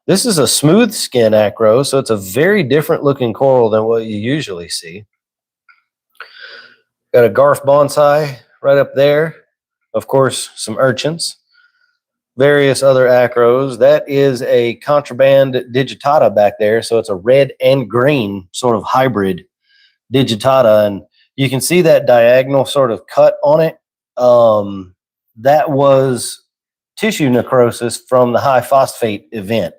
This is a smooth skin acro, so it's a very different looking coral than what you usually see. Got a Garf bonsai right up there. Of course, some urchins. Various other acros. That is a contraband digitata back there, so it's a red and green sort of hybrid digitata, and you can see that diagonal sort of cut on it. That was tissue necrosis from the high phosphate event,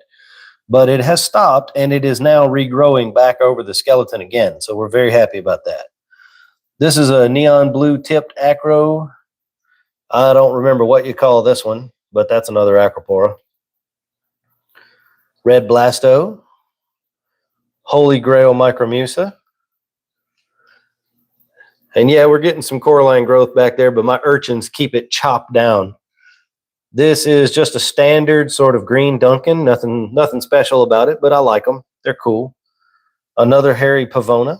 but it has stopped and it is now regrowing back over the skeleton again. So we're very happy about that. This is a neon blue tipped acro. I don't remember what you call this one, but that's another acropora. Red blasto, holy grail micromusa. And yeah, we're getting some coralline growth back there, but my urchins keep it chopped down. This is just a standard sort of green Duncan, nothing special about it, but I like them. They're cool. Another hairy pavona.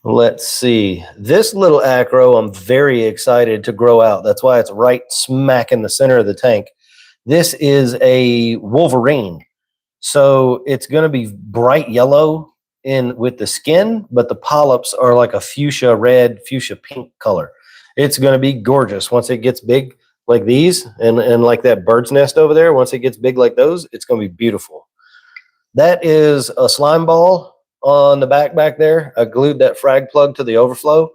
Let's see. This little acro, I'm very excited to grow out. That's why it's right smack in the center of the tank. This is a wolverine. So it's going to be bright yellow with the skin, but the polyps are like a fuchsia red, fuchsia pink color. It's going to be gorgeous once it gets big like these and like that bird's nest over there. Once it gets big like those, it's going to be beautiful. That is a slime ball on the back there. I glued that frag plug to the overflow,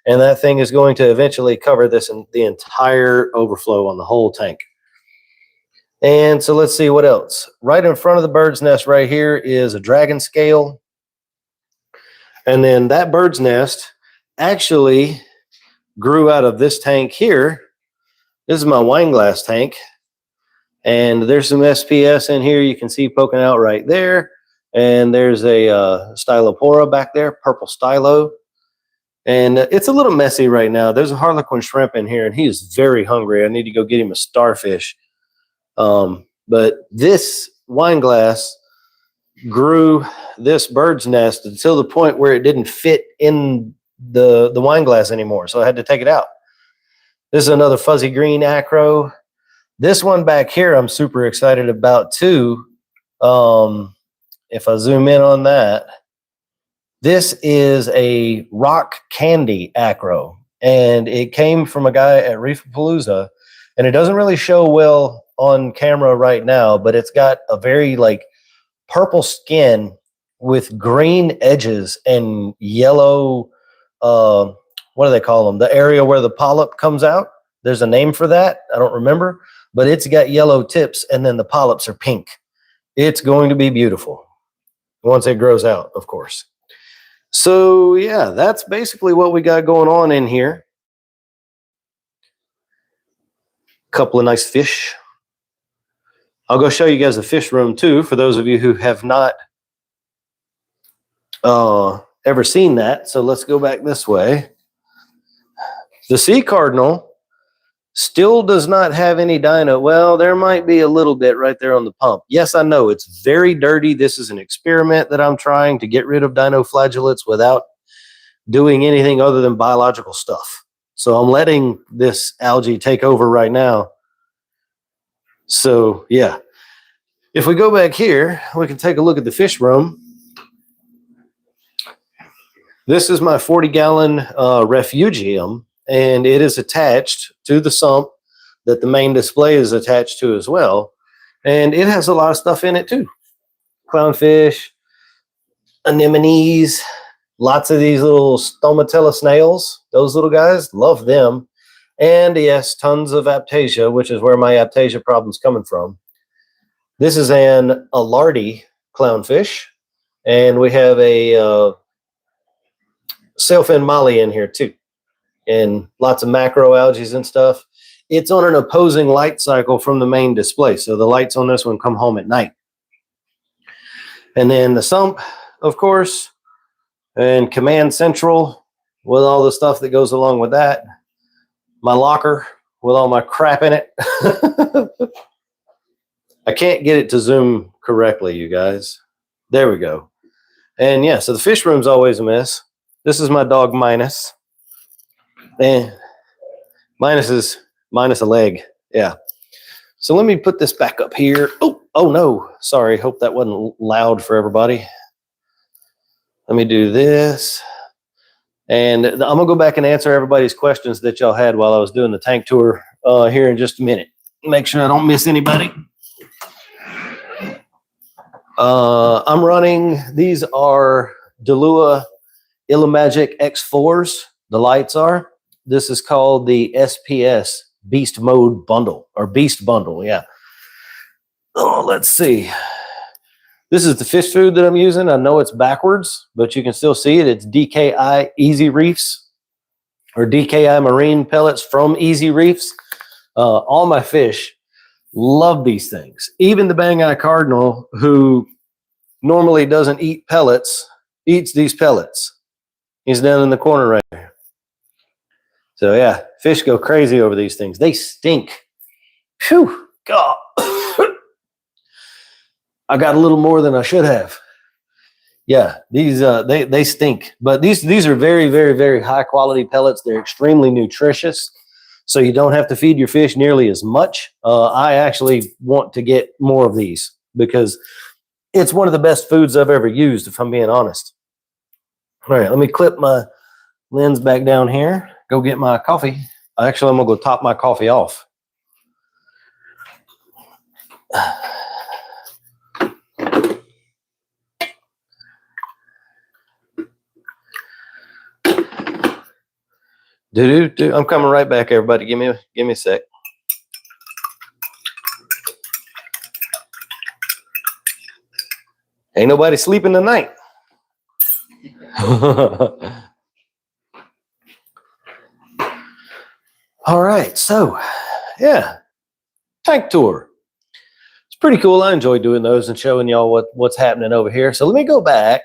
and that thing is going to eventually cover this and the entire overflow on the whole tank. And so let's see what else. Right in front of the bird's nest right here is a dragon scale. And then that bird's nest actually grew out of this tank here. This is my wine glass tank. And there's some SPS in here you can see poking out right there. And there's a stylopora back there, purple stylo. And it's a little messy right now. There's a harlequin shrimp in here, and he is very hungry. I need to go get him a starfish. But this wine glass grew this bird's nest until the point where it didn't fit in the wine glass anymore. So I had to take it out. This is another fuzzy green acro. This one back here, I'm super excited about too. If I zoom in on that, this is a rock candy acro, and it came from a guy at Reef, and it doesn't really show well on camera right now, but it's got a very like purple skin with green edges and yellow, what do they call them? The area where the polyp comes out. There's a name for that. I don't remember, but it's got yellow tips, and then the polyps are pink. It's going to be beautiful once it grows out, of course. So yeah, that's basically what we got going on in here. Couple of nice fish. I'll go show you guys the fish room too, for those of you who have not ever seen that. So let's go back this way. The sea cardinal still does not have any dino. Well, there might be a little bit right there on the pump. Yes, I know it's very dirty. This is an experiment that I'm trying to get rid of dinoflagellates without doing anything other than biological stuff. So I'm letting this algae take over right now. So yeah, if we go back here, we can take a look at the fish room. This is my 40-gallon refugium, and it is attached to the sump that the main display is attached to as well. And it has a lot of stuff in it too. Clownfish, anemones, lots of these little stomatella snails. Those little guys, love them. And yes, tons of aptasia, which is where my aptasia problem's coming from. This is an alardi clownfish, and we have a sailfin molly in here too, and lots of macroalgae and stuff. It's on an opposing light cycle from the main display, so the lights on this one come home at night. And then the sump, of course, and command central with all the stuff that goes along with that. My locker with all my crap in it. I can't get it to zoom correctly, you guys. There we go. And yeah, so the fish room's always a mess. This is my dog Minus. And Minus is minus a leg. Yeah. So let me put this back up here. Oh no. Sorry. Hope that wasn't loud for everybody. Let me do this. And I'm going to go back and answer everybody's questions that y'all had while I was doing the tank tour here in just a minute. Make sure I don't miss anybody. I'm running, these are Delua Illumagic X4s. The lights are. This is called the SPS Beast Mode Bundle, or Beast Bundle, yeah. Oh, let's see. This is the fish food that I'm using. I know it's backwards, but you can still see it. It's DKI Easy Reefs, or DKI Marine Pellets from Easy Reefs. All my fish love these things. Even the Bang-Eye Cardinal, who normally doesn't eat pellets, eats these pellets. He's down in the corner right there. So yeah, fish go crazy over these things. They stink. Phew, God. I got a little more than I should have. Yeah, these they stink. But these are very, very, very high quality pellets. They're extremely nutritious. So you don't have to feed your fish nearly as much. I actually want to get more of these because it's one of the best foods I've ever used, if I'm being honest. All right, let me clip my lens back down here. Go get my coffee. Actually, I'm going to go top my coffee off. I'm coming right back, everybody. Give me a sec. Ain't nobody sleeping tonight. All right, so yeah, tank tour. It's pretty cool. I enjoy doing those and showing y'all what's happening over here. So let me go back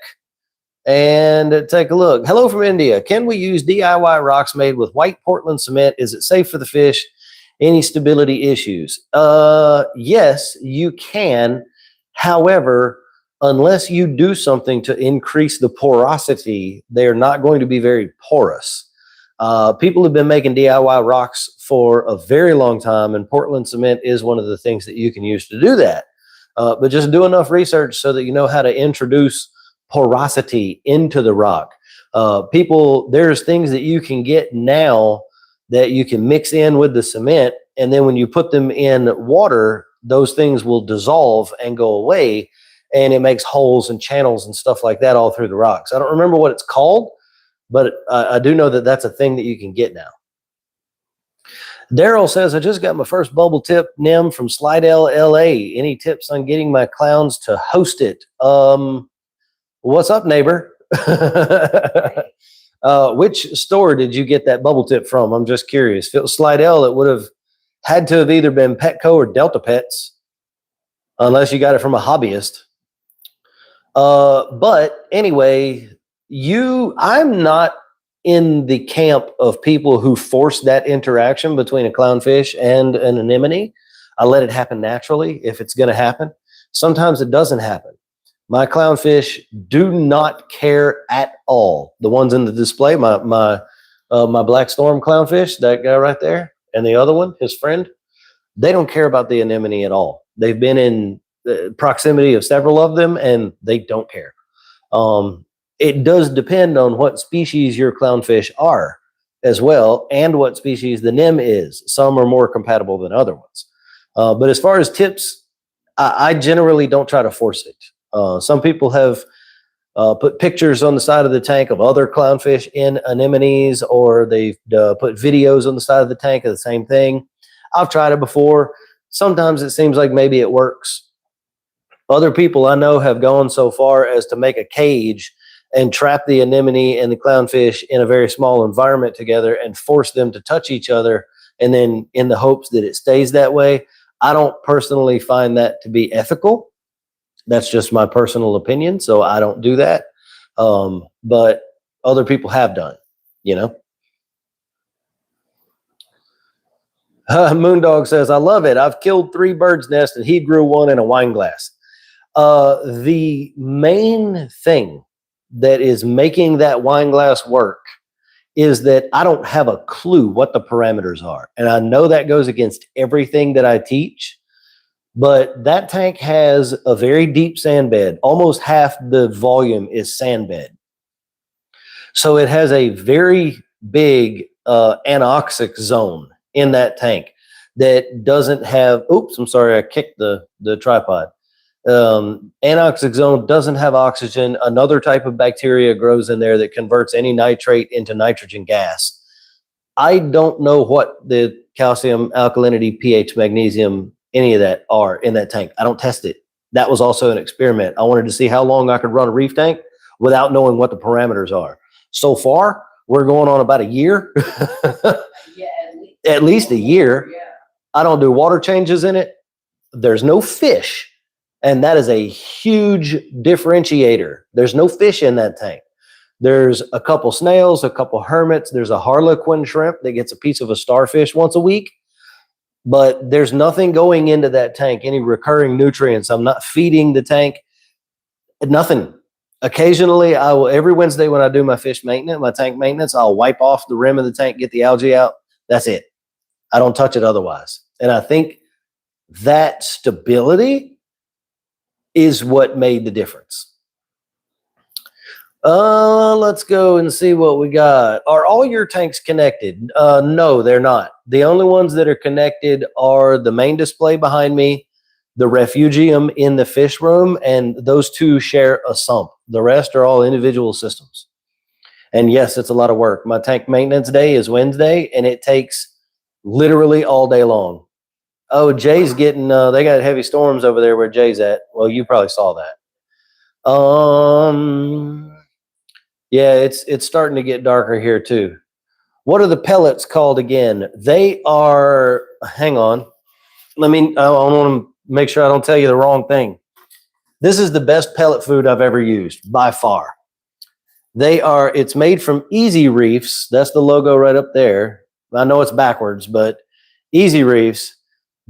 and take a look. Hello from India. Can we use DIY rocks made with white Portland cement? Is it safe for the fish? Any stability issues? Yes, you can. However, unless you do something to increase the porosity, they're not going to be very porous. People have been making DIY rocks for a very long time, and Portland cement is one of the things that you can use to do that. But just do enough research so that you know how to introduce porosity into the rock. There's things that you can get now that you can mix in with the cement, and then when you put them in water, those things will dissolve and go away, and it makes holes and channels and stuff like that all through the rocks. I don't remember what it's called, but I do know that that's a thing that you can get now. Daryl says, I just got my first bubble tip NIM from Slidell, LA. Any tips on getting my clowns to host it? What's up, neighbor? Which store did you get that bubble tip from? I'm just curious. If it was Slidell, it would have had to have either been Petco or Delta Pets, unless you got it from a hobbyist. But anyway, I'm not in the camp of people who force that interaction between a clownfish and an anemone. I let it happen naturally if it's going to happen. Sometimes it doesn't happen. My clownfish do not care at all. The ones in the display, my black storm clownfish, that guy right there, and the other one, his friend, they don't care about the anemone at all. They've been in the proximity of several of them, and they don't care. it does depend on what species your clownfish are as well, and what species the nymph is. Some are more compatible than other ones. But as far as tips, I generally don't try to force it. Some people have put pictures on the side of the tank of other clownfish in anemones, or they've put videos on the side of the tank of the same thing. I've tried it before. Sometimes it seems like maybe it works. Other people I know have gone so far as to make a cage and trap the anemone and the clownfish in a very small environment together and force them to touch each other, and then in the hopes that it stays that way. I don't personally find that to be ethical. That's just my personal opinion, so I don't do that. But other people have done, you know. Moondog says, I love it. I've killed 3 birds' nests and he grew one in a wine glass. The main thing that is making that wine glass work is that I don't have a clue what the parameters are. And I know that goes against everything that I teach, but that tank has a very deep sand bed. Almost half the volume is sand bed. So it has a very big anoxic zone in that tank that doesn't have, oops, I'm sorry, I kicked the tripod. Anoxic zone doesn't have oxygen. Another type of bacteria grows in there that converts any nitrate into nitrogen gas. I don't know what the calcium, alkalinity, pH, magnesium, any of that are in that tank. I don't test it. That was also an experiment. I wanted to see how long I could run a reef tank without knowing what the parameters are. So far, we're going on about a year. Yeah, at least a year. Yeah. I don't do water changes in it. There's no fish. And that is a huge differentiator. There's no fish in that tank. There's a couple snails, a couple hermits. There's a harlequin shrimp that gets a piece of a starfish once a week. But there's nothing going into that tank, any recurring nutrients. I'm not feeding the tank, nothing. Occasionally, I will, every Wednesday when I do my fish maintenance, my tank maintenance, I'll wipe off the rim of the tank, get the algae out. That's it. I don't touch it otherwise. And I think that stability is what made the difference. Let's go and see what we got. Are all your tanks connected? No, they're not. The only ones that are connected are the main display behind me, the refugium in the fish room, and those two share a sump. The rest are all individual systems. And yes, it's a lot of work. My tank maintenance day is Wednesday, and it takes literally all day long. Oh, Jay's getting, they got heavy storms over there where Jay's at. Well, you probably saw that. Yeah, it's starting to get darker here too. What are the pellets called again? They are, hang on. I want to make sure I don't tell you the wrong thing. This is the best pellet food I've ever used by far. It's made from Easy Reefs. That's the logo right up there. I know it's backwards, but Easy Reefs.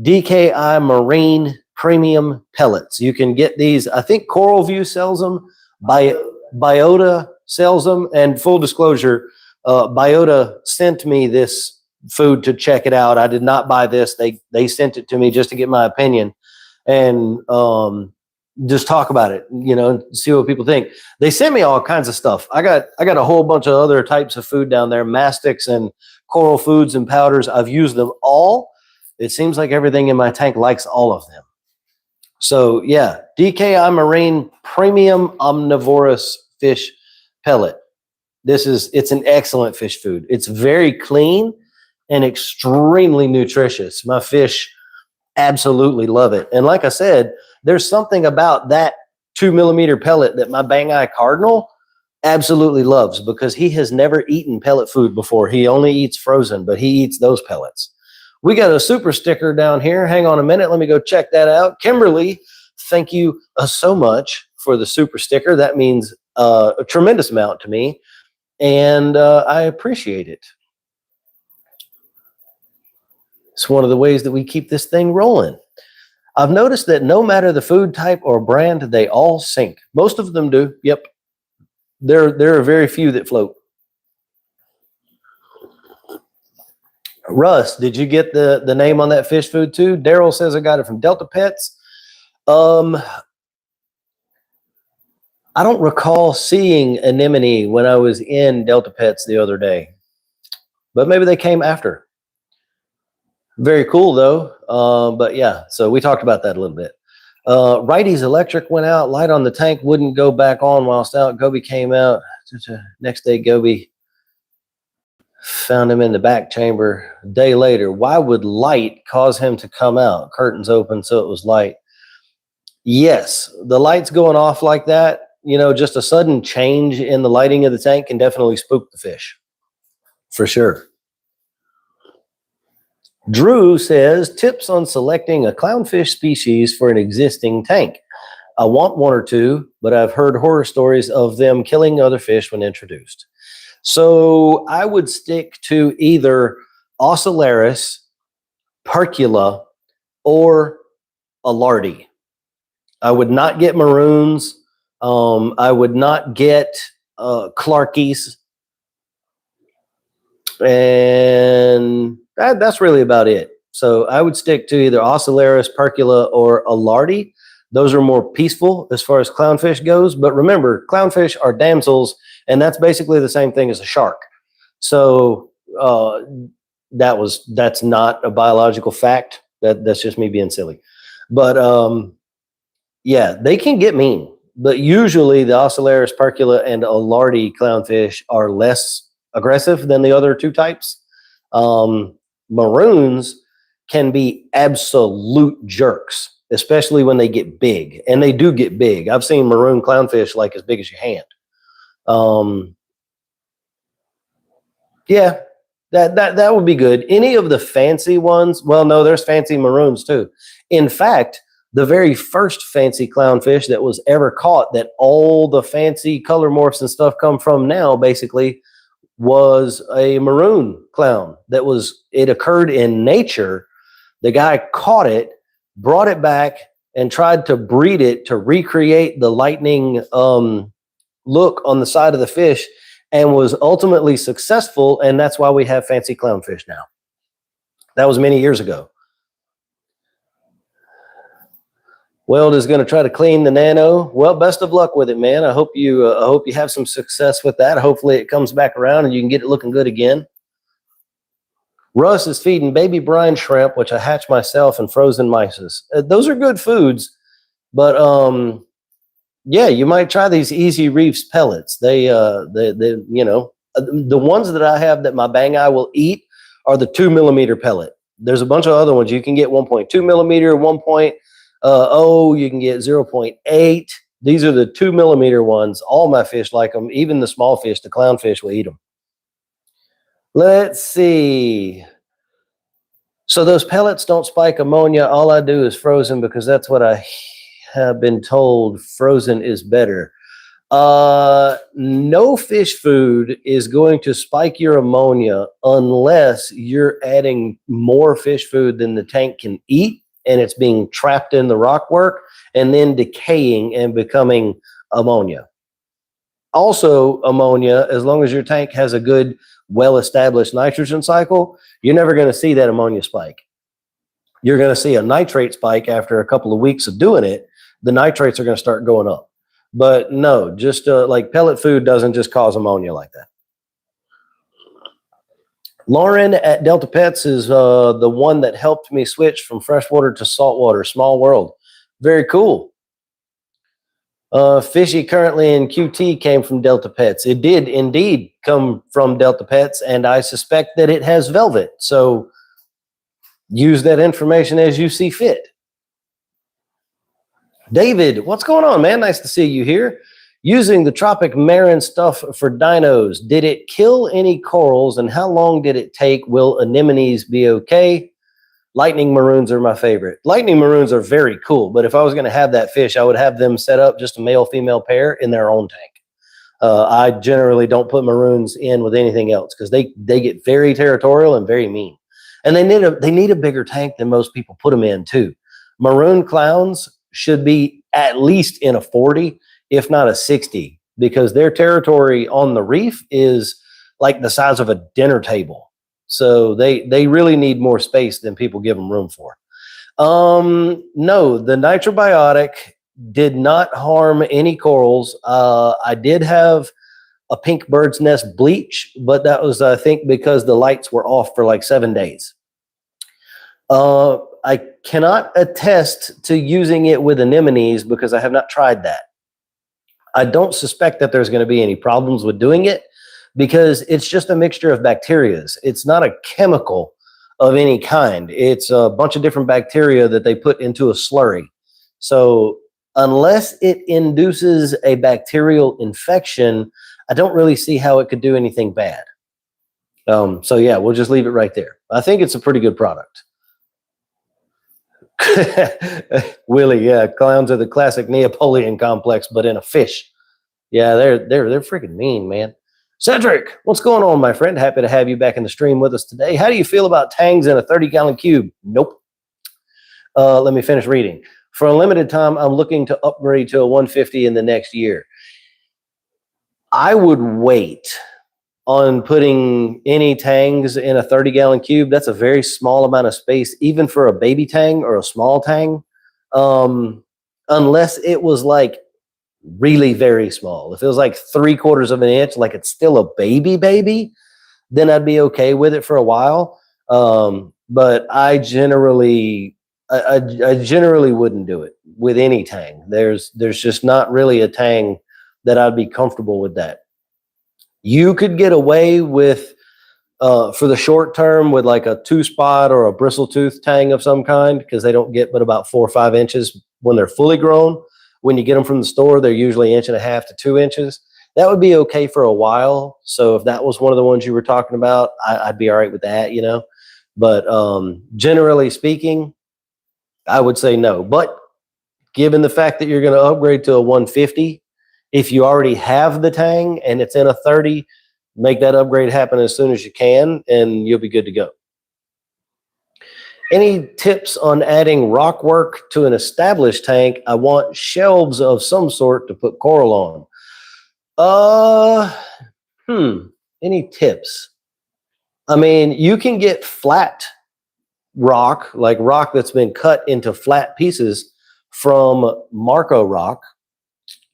DKI Marine Premium Pellets. You can get these. I think Coral View sells them. Biota sells them. And full disclosure, Biota sent me this food to check it out. I did not buy this. They sent it to me just to get my opinion and just talk about it, you know, and see what people think. They sent me all kinds of stuff. I got a whole bunch of other types of food down there, mastics and coral foods and powders. I've used them all. It seems like everything in my tank likes all of them. So yeah, DKI Marine Premium Omnivorous Fish Pellet. It's an excellent fish food. It's very clean and extremely nutritious. My fish absolutely love it. And like I said, there's something about that 2 millimeter pellet that my Bang-Eye Cardinal absolutely loves, because he has never eaten pellet food before. He only eats frozen, but he eats those pellets. We got a super sticker down here. Hang on a minute. Let me go check that out. Kimberly, thank you so much for the super sticker. That means a tremendous amount to me, and I appreciate it. It's one of the ways that we keep this thing rolling. I've noticed that no matter the food type or brand, they all sink. Most of them do. Yep. There are very few that float. Russ, did you get the name on that fish food too? Daryl says I got it from Delta Pets. I don't recall seeing anemone when I was in Delta Pets the other day, but maybe they came after. Very cool though. But yeah, so we talked about that a little bit. Righty's electric went out, light on the tank wouldn't go back on whilst out. Goby came out. Next day, Goby found him in the back chamber. A day later, why would light cause him to come out? Curtains open, so it was light. Yes, the lights going off like that, you know, just a sudden change in the lighting of the tank can definitely spook the fish. For sure. Drew says, tips on selecting a clownfish species for an existing tank. I want one or two, but I've heard horror stories of them killing other fish when introduced. So I would stick to either Ocellaris, Parcula, or Alardi. I would not get maroons. I would not get Clarkies. And that's really about it. So I would stick to either Ocellaris, Parcula, or Alardi. Those are more peaceful as far as clownfish goes. But remember, clownfish are damsels, and that's basically the same thing as a shark. So that's not a biological fact. That's just me being silly. But yeah, they can get mean. But usually the Ocellaris, Parcula, and Alardi clownfish are less aggressive than the other two types. Maroons can be absolute jerks, especially when they get big, and they do get big. I've seen maroon clownfish like as big as your hand. Yeah, that would be good. Any of the fancy ones? Well, no, there's fancy maroons too. In fact, the very first fancy clownfish that was ever caught, that all the fancy color morphs and stuff come from now, basically, was a maroon clown. It occurred in nature. The guy caught it, brought it back, and tried to breed it to recreate the lightning look on the side of the fish, and was ultimately successful. And that's why we have fancy clownfish now. That was many years ago. Weld is going to try to clean the nano. Well, best of luck with it, man. I hope you have some success with that. Hopefully it comes back around and you can get it looking good again. Russ is feeding baby brine shrimp, which I hatch myself, and frozen mysis. Those are good foods, but yeah, you might try these Easy Reefs pellets. They you know, the ones that I have that my bang eye will eat are the 2 millimeter pellet. There's a bunch of other ones. You can get 1.2 millimeter, 1.0, you can get 0.8. These are the 2 millimeter ones. All my fish like them. Even the small fish, the clownfish, will eat them. Let's see. So those pellets don't spike ammonia. All I do is frozen because that's what I have been told. Frozen is better. No fish food is going to spike your ammonia unless you're adding more fish food than the tank can eat, and it's being trapped in the rockwork and then decaying and becoming ammonia. Also, ammonia, as long as your tank has a good, well-established nitrogen cycle, you're never going to see that ammonia spike. You're going to see a nitrate spike after a couple of weeks of doing it. The nitrates are going to start going up. But no, just like pellet food doesn't just cause ammonia like that. Lauren at Delta Pets is the one that helped me switch from freshwater to saltwater. Small world. Very cool. Fishy currently in QT came from Delta Pets. It did indeed come from Delta Pets, and I suspect that it has velvet. So use that information as you see fit. David, what's going on, man? Nice to see you here. Using the Tropic Marin stuff for dinos, did it kill any corals, and how long did it take? Will anemones be okay? Lightning maroons are my favorite. Lightning maroons are very cool, but if I was going to have that fish, I would have them set up just a male-female pair in their own tank. I generally don't put maroons in with anything else because they get very territorial and very mean. And they need a bigger tank than most people put them in too. Maroon clowns should be at least in a 40, if not a 60, because their territory on the reef is like the size of a dinner table. So they really need more space than people give them room for. No, the nitrobiotic did not harm any corals. I did have a pink bird's nest bleach, but that was, I think, because the lights were off for like 7 days. I cannot attest to using it with anemones because I have not tried that. I don't suspect that there's going to be any problems with doing it because it's just a mixture of bacterias. It's not a chemical of any kind. It's a bunch of different bacteria that they put into a slurry. So unless it induces a bacterial infection, I don't really see how it could do anything bad. So yeah, we'll just leave it right there. I think it's a pretty good product. Willie, yeah, clowns are the classic Neapolitan complex, but in a fish. Yeah, they're freaking mean, man. Cedric, what's going on, my friend? Happy to have you back in the stream with us today. How do you feel about tangs in a 30-gallon cube? Nope. Let me finish reading. For a limited time, I'm looking to upgrade to a 150 in the next year. I would wait on putting any tangs in a 30-gallon cube. That's a very small amount of space, even for a baby tang or a small tang, unless it was like really very small. If it was like 3/4 of an inch, like it's still a baby, then I'd be okay with it for a while. But I generally wouldn't do it with any tang. There's just not really a tang that I'd be comfortable with that. You could get away with, for the short term, with like a 2-spot or a bristle-tooth tang of some kind, because they don't get but about 4 or 5 inches when they're fully grown. When you get them from the store, they're usually 1.5 to 2 inches. That would be okay for a while. So if that was one of the ones you were talking about, I'd be all right with that, you know. But generally speaking, I would say no. But given the fact that you're going to upgrade to a 150, if you already have the tang and it's in a 30, make that upgrade happen as soon as you can, and you'll be good to go. Any tips on adding rock work to an established tank? I want shelves of some sort to put coral on. Any tips? I mean, you can get flat rock, like rock that's been cut into flat pieces from Marco rock,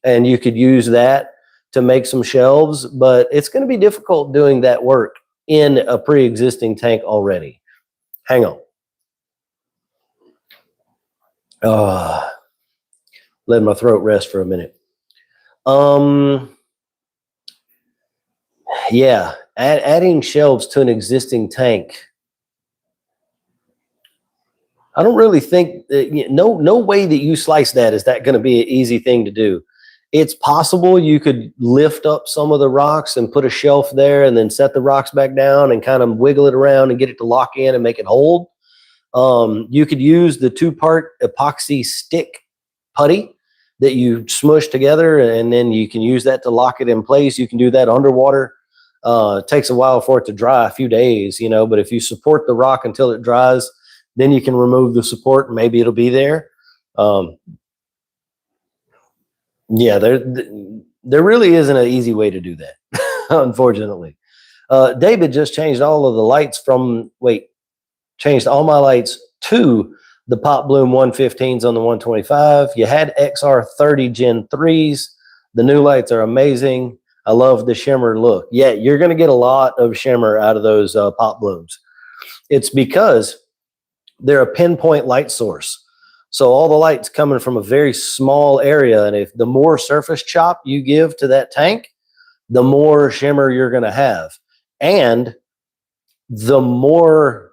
and you could use that to make some shelves, but it's going to be difficult doing that work in a pre-existing tank already. Hang on. Let my throat rest for a minute. Yeah, adding shelves to an existing tank. I don't really think that, no way that you slice that is that going to be an easy thing to do. It's possible you could lift up some of the rocks and put a shelf there and then set the rocks back down and kind of wiggle it around and get it to lock in and make it hold. You could use the 2-part epoxy stick putty that you smush together, and then you can use that to lock it in place. You can do that underwater. It takes a while for it to dry, a few days, you know, but if you support the rock until it dries, then you can remove the support and maybe it'll be there. Yeah, there really isn't an easy way to do that, unfortunately. David just changed all of the lights changed all my lights to the Pop Bloom 115s on the 125. You had XR30 Gen 3s. The new lights are amazing. I love the shimmer look. Yeah, you're going to get a lot of shimmer out of those Pop Blooms. It's because they're a pinpoint light source. So all the light's coming from a very small area, and if the more surface chop you give to that tank, the more shimmer you're going to have. And the more,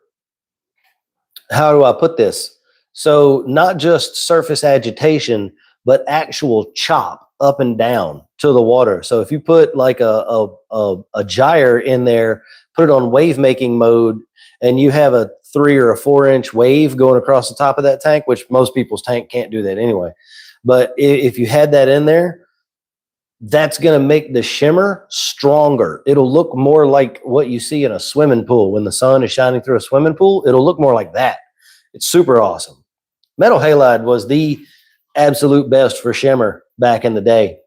how do I put this? So not just surface agitation, but actual chop up and down to the water. So if you put like a gyre in there, put it on wave making mode, and you have a 3 or 4 inch wave going across the top of that tank, which most people's tank can't do that anyway. But if you had that in there, that's going to make the shimmer stronger. It'll look more like what you see in a swimming pool. When the sun is shining through a swimming pool, it'll look more like that. It's super awesome. Metal halide was the absolute best for shimmer back in the day.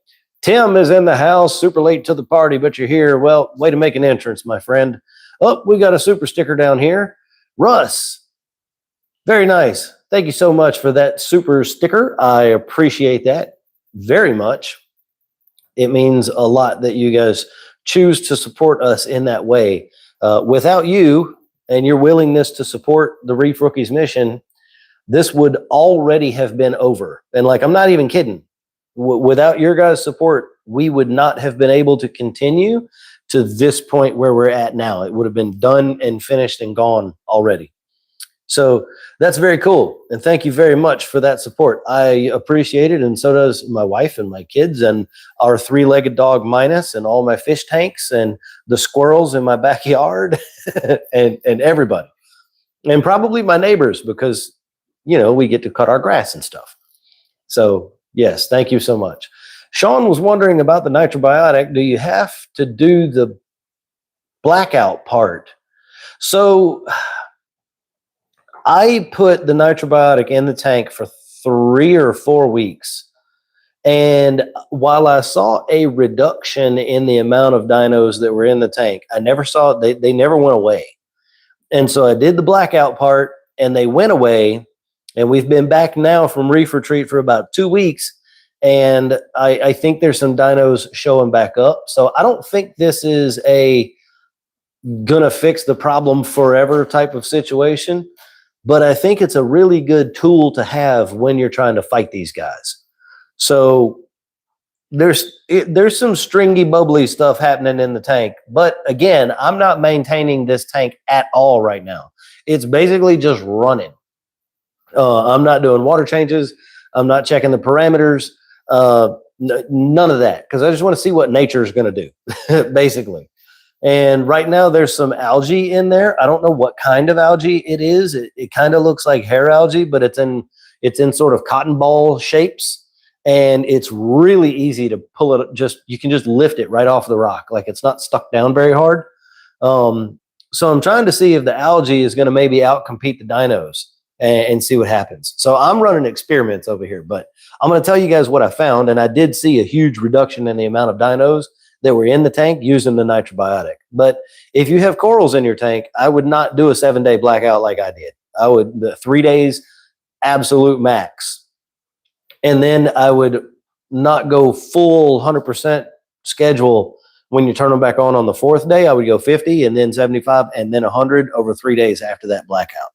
Tim is in the house, super late to the party, but you're here. Well, way to make an entrance, my friend. Oh, we got a super sticker down here. Russ, very nice. thank you so much for that super sticker. I appreciate that very much. It means a lot that you guys choose to support us in that way. Without you and your willingness to support the Reef Rookies mission, this would already have been over. And like, I'm not even kidding. Without your guys' support, we would not have been able to continue to this point where we're at now. It would have been done and finished and gone already. So that's very cool. And thank you very much for that support. I appreciate it. And so does my wife and my kids and our 3-legged dog Minus and all my fish tanks and the squirrels in my backyard and everybody. And probably my neighbors because, you know, we get to cut our grass and stuff. So yes, thank you so much. Sean was wondering about the nitrobiotic. Do you have to do the blackout part? So I put the nitrobiotic in the tank for 3 or 4 weeks. And while I saw a reduction in the amount of dinos that were in the tank, I never saw, they never went away. And so I did the blackout part and they went away. And we've been back now from Reef Retreat for about 2 weeks. And I think there's some dinos showing back up. So I don't think this is a gonna fix the problem forever type of situation. But I think it's a really good tool to have when you're trying to fight these guys. So there's some stringy, bubbly stuff happening in the tank. But again, I'm not maintaining this tank at all right now. It's basically just running. I'm not doing water changes. I'm not checking the parameters. None of that, because I just want to see what nature is going to do, basically. And right now there's some algae in there. I don't know what kind of algae it is. It kind of looks like hair algae, but it's in sort of cotton ball shapes. And it's really easy to pull it. You can just lift it right off the rock. Like it's not stuck down very hard. So I'm trying to see if the algae is going to maybe outcompete the dinos and see what happens. So I'm running experiments over here, but I'm going to tell you guys what I found. And I did see a huge reduction in the amount of dinos that were in the tank using the nitrobiotic. But if you have corals in your tank, I would not do a 7-day blackout like I did. I would 3 days, absolute max. And then I would not go full 100% schedule when you turn them back on the 4th day. I would go 50 and then 75 and then 100 over 3 days after that blackout.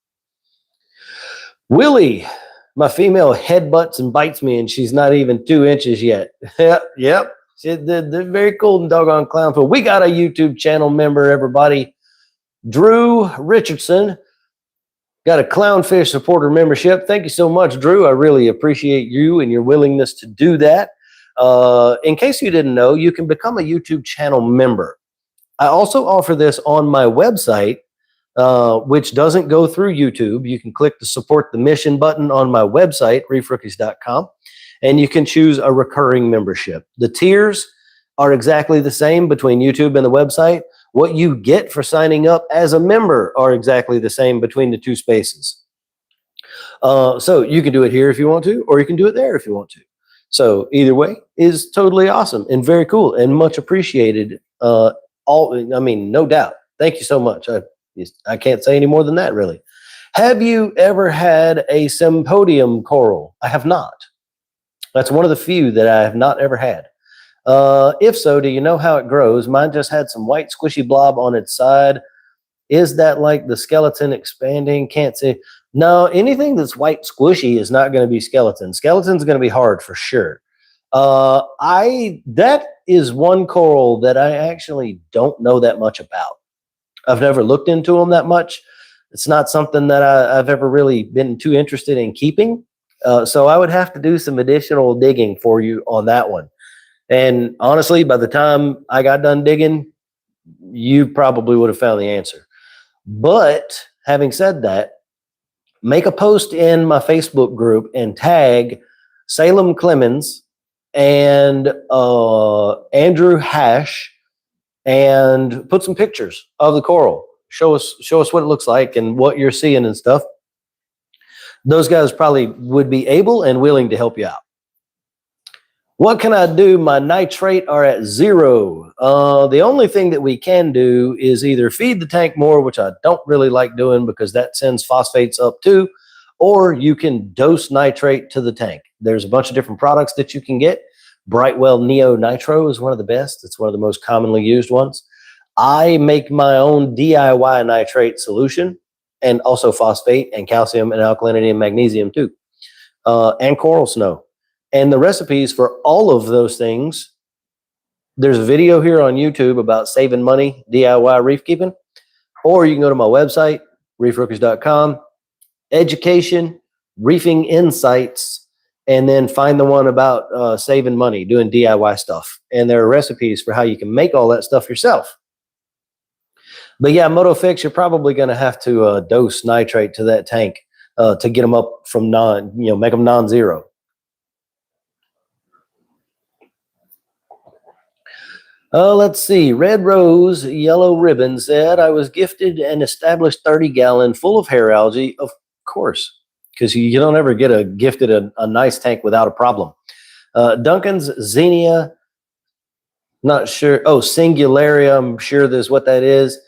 Willie, my female headbutts and bites me, and she's not even 2 inches yet. Yep. They're very cool and doggone clownful. We got a YouTube channel member, everybody. Drew Richardson got a Clownfish supporter membership. Thank you so much, Drew. I really appreciate you and your willingness to do that. In case you didn't know, you can become a YouTube channel member. I also offer this on my website, which doesn't go through YouTube. You can click the support the mission button on my website, reefrookies.com. And you can choose a recurring membership. The tiers are exactly the same between YouTube and the website. What you get for signing up as a member are exactly the same between the 2 spaces. So you can do it here if you want to, or you can do it there if you want to. So either way is totally awesome and very cool and much appreciated. No doubt. Thank you so much. I can't say any more than that, really. Have you ever had a symposium coral? I have not. That's one of the few that I have not ever had. If so, do you know how it grows? Mine just had some white squishy blob on its side. Is that like the skeleton expanding? Can't say. No, anything that's white squishy is not going to be skeleton. Skeleton's going to be hard for sure. That is one coral that I actually don't know that much about. I've never looked into them that much. It's not something that I've ever really been too interested in keeping. So I would have to do some additional digging for you on that one. And honestly, by the time I got done digging, you probably would have found the answer. But having said that, make a post in my Facebook group and tag Salem Clemens and Andrew Hash and put some pictures of the coral. Show us what it looks like and what you're seeing and stuff. Those guys probably would be able and willing to help you out. What can I do? My nitrate are at 0. The only thing that we can do is either feed the tank more, which I don't really like doing because that sends phosphates up too, or you can dose nitrate to the tank. There's a bunch of different products that you can get. Brightwell Neo Nitro is one of the best. It's one of the most commonly used ones. I make my own DIY nitrate solution, and also phosphate and calcium and alkalinity and magnesium too, and coral snow. And the recipes for all of those things, there's a video here on YouTube about saving money DIY reef keeping, or you can go to my website, reefrookies.com, education, reefing insights, and then find the one about saving money, doing DIY stuff. And there are recipes for how you can make all that stuff yourself. But yeah, MotoFix, you're probably going to have to dose nitrate to that tank to get them up from make them non-zero. Let's see. Red Rose Yellow Ribbon said, I was gifted an established 30-gallon full of hair algae. Of course, because you don't ever get gifted a nice tank without a problem. Duncan's Xenia, not sure. Oh, Singularia, I'm sure there's what that is.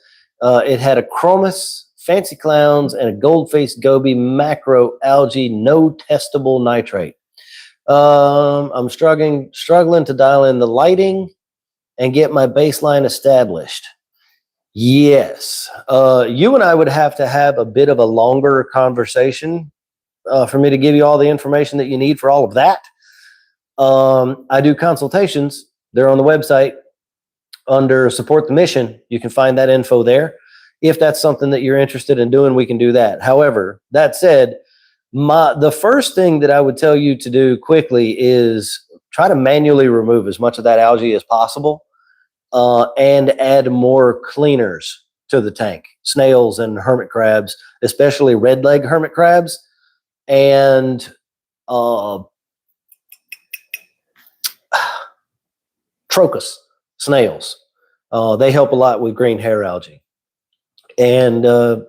It had a Chromis, Fancy Clowns, and a Gold-Faced Goby macro algae, no testable nitrate. I'm struggling to dial in the lighting and get my baseline established. Yes. You and I would have to have a bit of a longer conversation for me to give you all the information that you need for all of that. I do consultations. They're on the website under Support the Mission. You can find that info there. If that's something that you're interested in doing, we can do that. However, that said, the first thing that I would tell you to do quickly is try to manually remove as much of that algae as possible, and add more cleaners to the tank. Snails and hermit crabs, especially red leg hermit crabs, and Trocus snails. They help a lot with green hair algae. And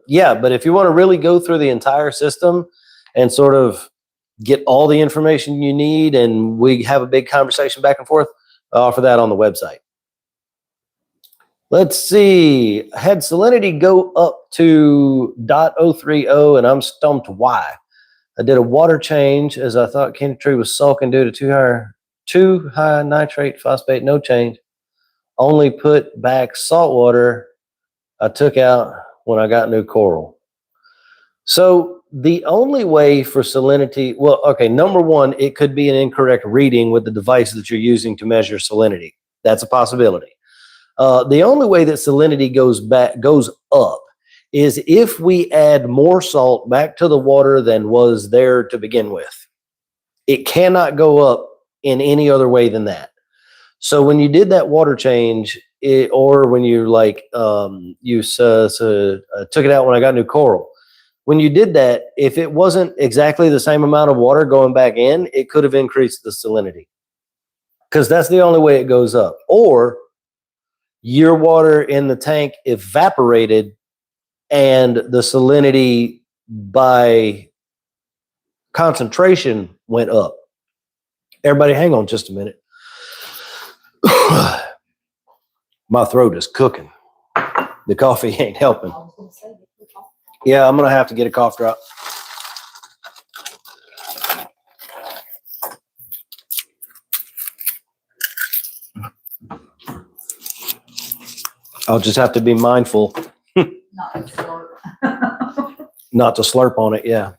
yeah, but if you want to really go through the entire system and sort of get all the information you need, and we have a big conversation back and forth, I offer that on the website. Let's see. I had salinity go up to .030, and I'm stumped why. I did a water change as I thought Candy Tree was sulking due to too high nitrate, phosphate, no change. Only put back salt water I took out when I got new coral. So the only way for salinity, well, okay, number one, it could be an incorrect reading with the device that you're using to measure salinity. That's a possibility. The only way that salinity goes up is if we add more salt back to the water than was there to begin with. It cannot go up in any other way than that. So when you did that water change, or when you took it out when I got new coral, when you did that, if it wasn't exactly the same amount of water going back in, it could have increased the salinity, because that's the only way it goes up. Or your water in the tank evaporated and the salinity by concentration went up. Everybody hang on just a minute. My throat is cooking. The coffee ain't helping. Yeah, I'm going to have to get a cough drop. I'll just have to be mindful not to slurp on it. Yeah.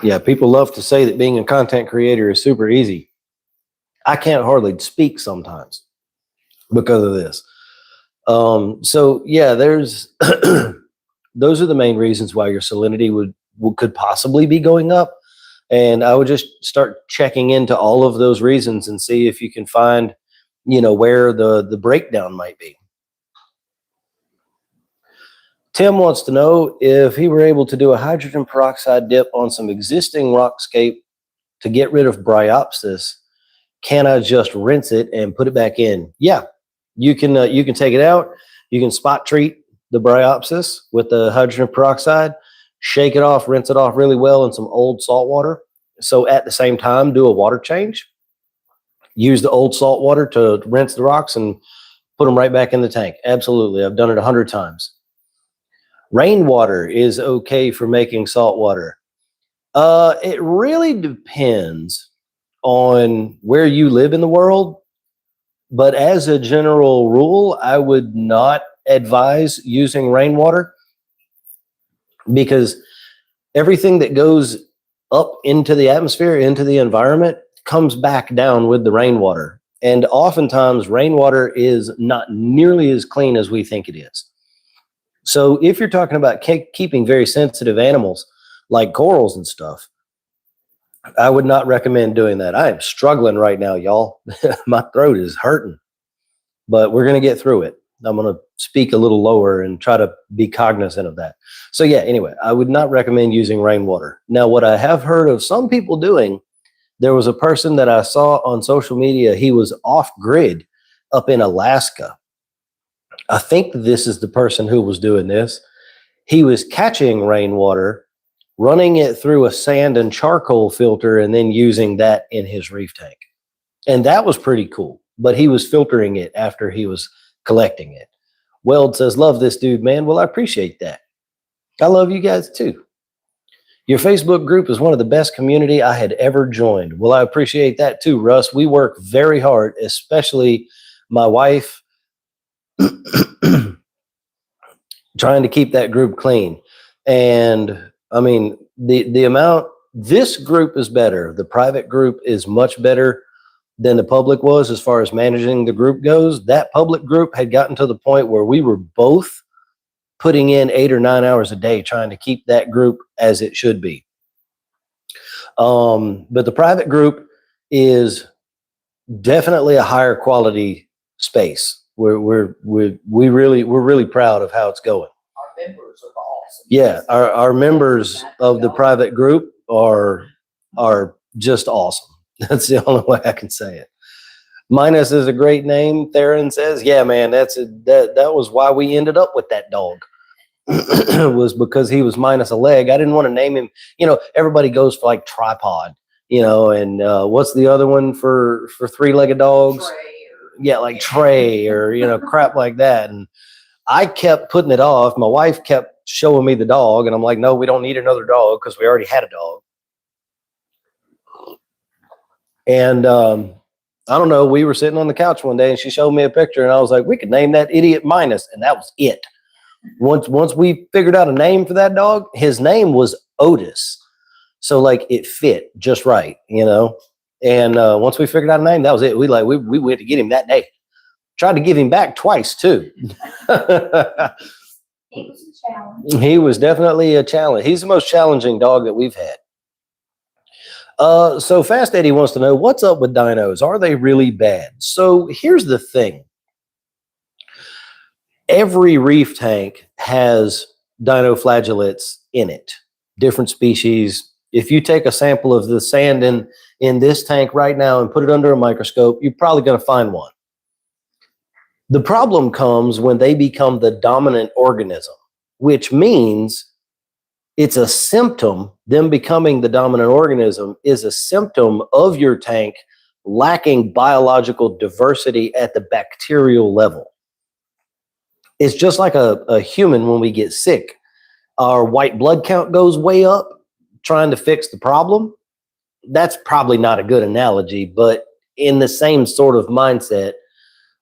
Yeah, people love to say that being a content creator is super easy. I can't hardly speak sometimes because of this. So yeah, there's those are the main reasons why your salinity could possibly be going up. And I would just start checking into all of those reasons and see if you can find, where the breakdown might be. Tim wants to know if he were able to do a hydrogen peroxide dip on some existing rockscape to get rid of bryopsis. Can I just rinse it and put it back in? Yeah, you can take it out. You can spot treat the bryopsis with the hydrogen peroxide, shake it off, rinse it off really well in some old salt water. So at the same time, do a water change. Use the old salt water to rinse the rocks and put them right back in the tank. Absolutely. I've done it 100 times. Rainwater is okay for making salt water. It really depends on where you live in the world. But as a general rule, I would not advise using rainwater because everything that goes up into the atmosphere, into the environment, comes back down with the rainwater. And oftentimes, rainwater is not nearly as clean as we think it is. So if you're talking about keeping very sensitive animals like corals and stuff, I would not recommend doing that. I am struggling right now, y'all. My throat is hurting, but we're going to get through it. I'm going to speak a little lower and try to be cognizant of that. So yeah, anyway, I would not recommend using rainwater. Now, what I have heard of some people doing, there was a person that I saw on social media. He was off grid up in Alaska. I think this is the person who was doing this. He was catching rainwater, running it through a sand and charcoal filter, and then using that in his reef tank. And that was pretty cool. But he was filtering it after he was collecting it. Weld says, love this dude, man. Well, I appreciate that. I love you guys too. Your Facebook group is one of the best community I had ever joined. Well, I appreciate that too, Russ. We work very hard, especially my wife, trying to keep that group clean. And I mean, the amount, this group is better. The private group is much better than the public was as far as managing the group goes. That public group had gotten to the point where we were both putting in 8 or 9 hours a day trying to keep that group as it should be. But the private group is definitely a higher quality space. We're really proud of how it's going. Our members are awesome. Yeah, our members of the private group are just awesome. That's the only way I can say it. Minus is a great name, Theron says. Yeah, man, that was why we ended up with that dog. Was because he was minus a leg. I didn't want to name him. You know, everybody goes for like Tripod, you know, and what's the other one for three-legged dogs? Yeah, like Trey or, you know, crap like that. And I kept putting it off. My wife kept showing me the dog, and I'm like, no, we don't need another dog because we already had a dog. And I don't know, we were sitting on the couch one day and she showed me a picture and I was like, we could name that idiot Minus. And that was it. Once we figured out a name for that dog, his name was Otis. So like it fit just right, you know? And once we figured out a name, that was it. We went to get him that day. Tried to give him back twice too. It was a challenge. He was definitely a challenge. He's the most challenging dog that we've had. So Fast Eddie wants to know, what's up with dinos? Are they really bad? So here's the thing. Every reef tank has dinoflagellates in it, different species. If you take a sample of the sand in this tank right now and put it under a microscope, you're probably going to find one. The problem comes when they become the dominant organism, which means it's a symptom. Them becoming the dominant organism is a symptom of your tank lacking biological diversity at the bacterial level. It's just like a human when we get sick. Our white blood count goes way up trying to fix the problem. That's probably not a good analogy, but in the same sort of mindset,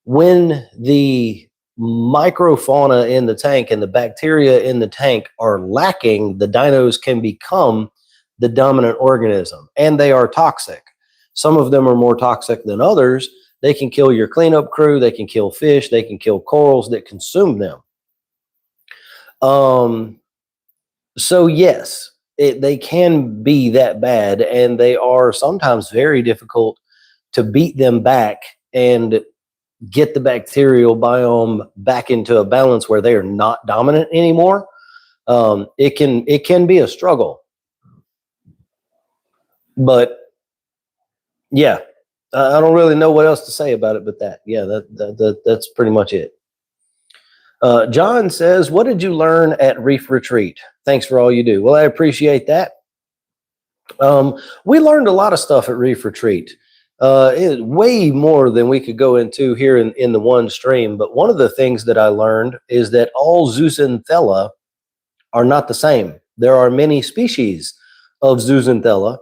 when the microfauna in the tank and the bacteria in the tank are lacking, the dinos can become the dominant organism, and they are toxic. Some of them are more toxic than others. They can kill your cleanup crew. They can kill fish. They can kill corals that consume them. So yes, they can be that bad, and they are sometimes very difficult to beat them back and get the bacterial biome back into a balance where they are not dominant anymore. It can be a struggle, but yeah, I don't really know what else to say about it, but that, yeah, that's pretty much it. John says, what did you learn at Reef Retreat? Thanks for all you do. Well, I appreciate that. We learned a lot of stuff at Reef Retreat. It way more than we could go into here in the one stream. But one of the things that I learned is that all zooxanthella are not the same. There are many species of zooxanthella,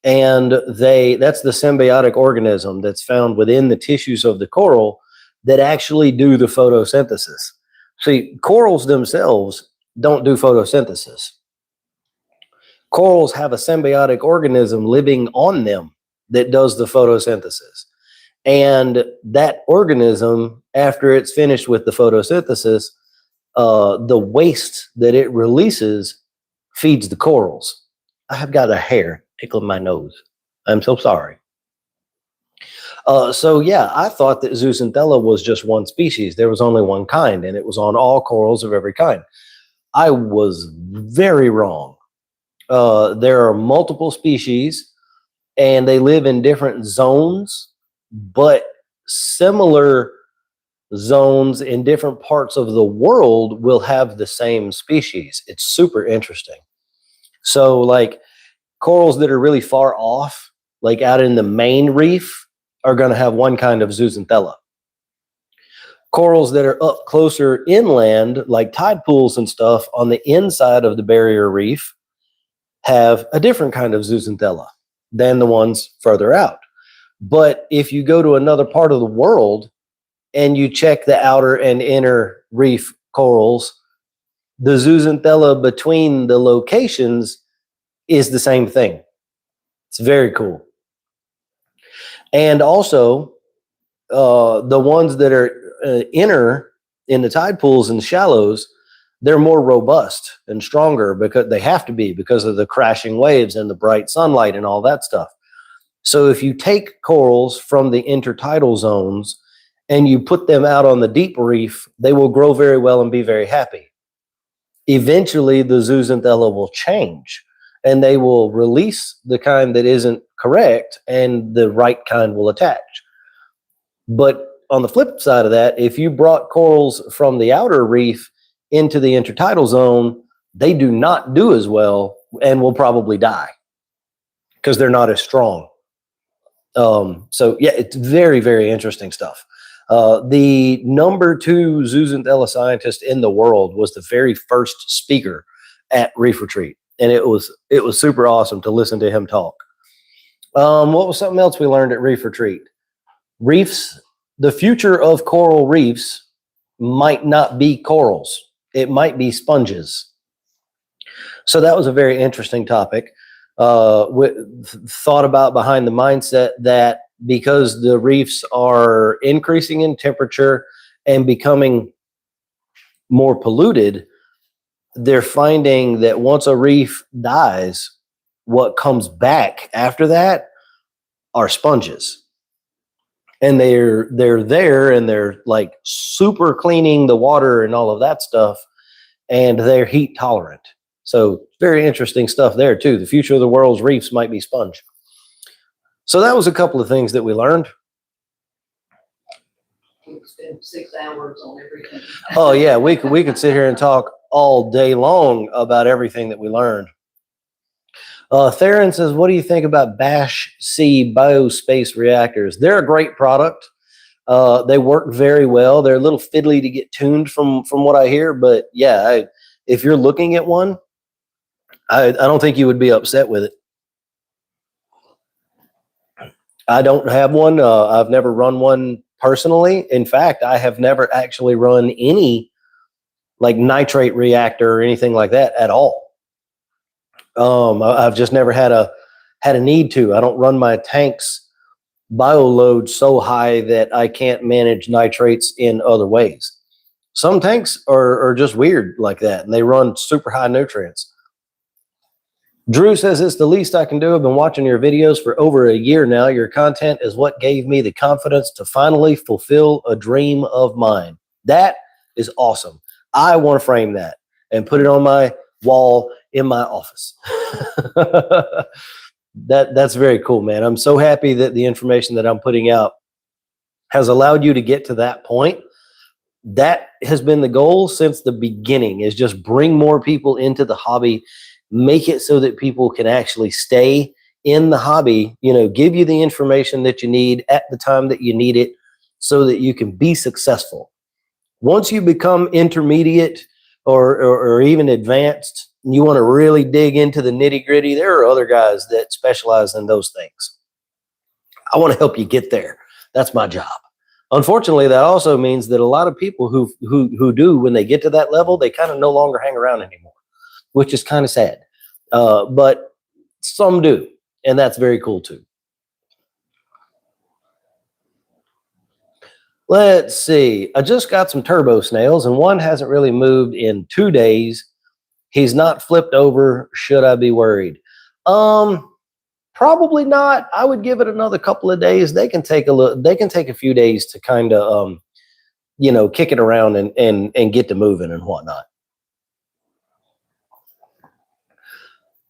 and that's the symbiotic organism that's found within the tissues of the coral that actually do the photosynthesis. See, corals themselves don't do photosynthesis. Corals have a symbiotic organism living on them that does the photosynthesis. And that organism, after it's finished with the photosynthesis, the waste that it releases feeds the corals. I have got a hair tickling my nose. I'm so sorry. So yeah, I thought that zooxanthella was just one species. There was only one kind, and it was on all corals of every kind. I was very wrong. There are multiple species, and they live in different zones, but similar zones in different parts of the world will have the same species. It's super interesting. So like corals that are really far off, like out in the main reef, are going to have one kind of zooxanthella. Corals that are up closer inland, like tide pools and stuff on the inside of the barrier reef, have a different kind of zooxanthella than the ones further out. But if you go to another part of the world and you check the outer and inner reef corals, the zooxanthella between the locations is the same thing. It's very cool. And also, the ones that are inner in the tide pools and shallows, they're more robust and stronger because they have to be because of the crashing waves and the bright sunlight and all that stuff. So if you take corals from the intertidal zones and you put them out on the deep reef, they will grow very well and be very happy. Eventually, the zooxanthella will change and they will release the kind that isn't correct and the right kind will attach. But on the flip side of that, if you brought corals from the outer reef into the intertidal zone, they do not do as well and will probably die because they're not as strong. So yeah, it's very, very interesting stuff. The number 2 zooxanthella scientist in the world was the very first speaker at Reef Retreat, and it was super awesome to listen to him talk. What was something else we learned at Reef Retreat? Reefs, the future of coral reefs might not be corals. It might be sponges. So that was a very interesting topic. Thought about behind the mindset that because the reefs are increasing in temperature and becoming more polluted, they're finding that once a reef dies, what comes back after that are sponges. And they're there and they're like super cleaning the water and all of that stuff, and they're heat tolerant. So very interesting stuff there too. The future of the world's reefs might be sponge. So that was a couple of things that we learned. We could spend 6 hours on everything. Oh yeah, we could sit here and talk all day long about everything that we learned. Theron says, what do you think about Bash C biospace reactors? They're a great product. They work very well. They're a little fiddly to get tuned from what I hear, but yeah, if you're looking at one, I don't think you would be upset with it. I don't have one. I've never run one personally. In fact, I have never actually run any like nitrate reactor or anything like that at all. I've just never had a need to. I don't run my tanks bioload so high that I can't manage nitrates in other ways. Some tanks are just weird like that, and they run super high nutrients. Drew says, it's the least I can do. I've been watching your videos for over a year now. Your content is what gave me the confidence to finally fulfill a dream of mine. That is awesome. I want to frame that and put it on my wall in my office. That's very cool, man. I'm so happy that the information that I'm putting out has allowed you to get to that point. That has been the goal since the beginning, is just bring more people into the hobby, make it so that people can actually stay in the hobby, give you the information that you need at the time that you need it so that you can be successful. Once you become intermediate or even advanced, and you want to really dig into the nitty-gritty, there are other guys that specialize in those things. I want to help you get there. That's my job. Unfortunately, that also means that a lot of people who do, when they get to that level, they kind of no longer hang around anymore, which is kind of sad. But some do, and that's very cool too. Let's see. I just got some turbo snails, and one hasn't really moved in 2 days. He's not flipped over. Should I be worried? Probably not. I would give it another couple of days. They can take a few days to kind of kick it around and get to moving and whatnot.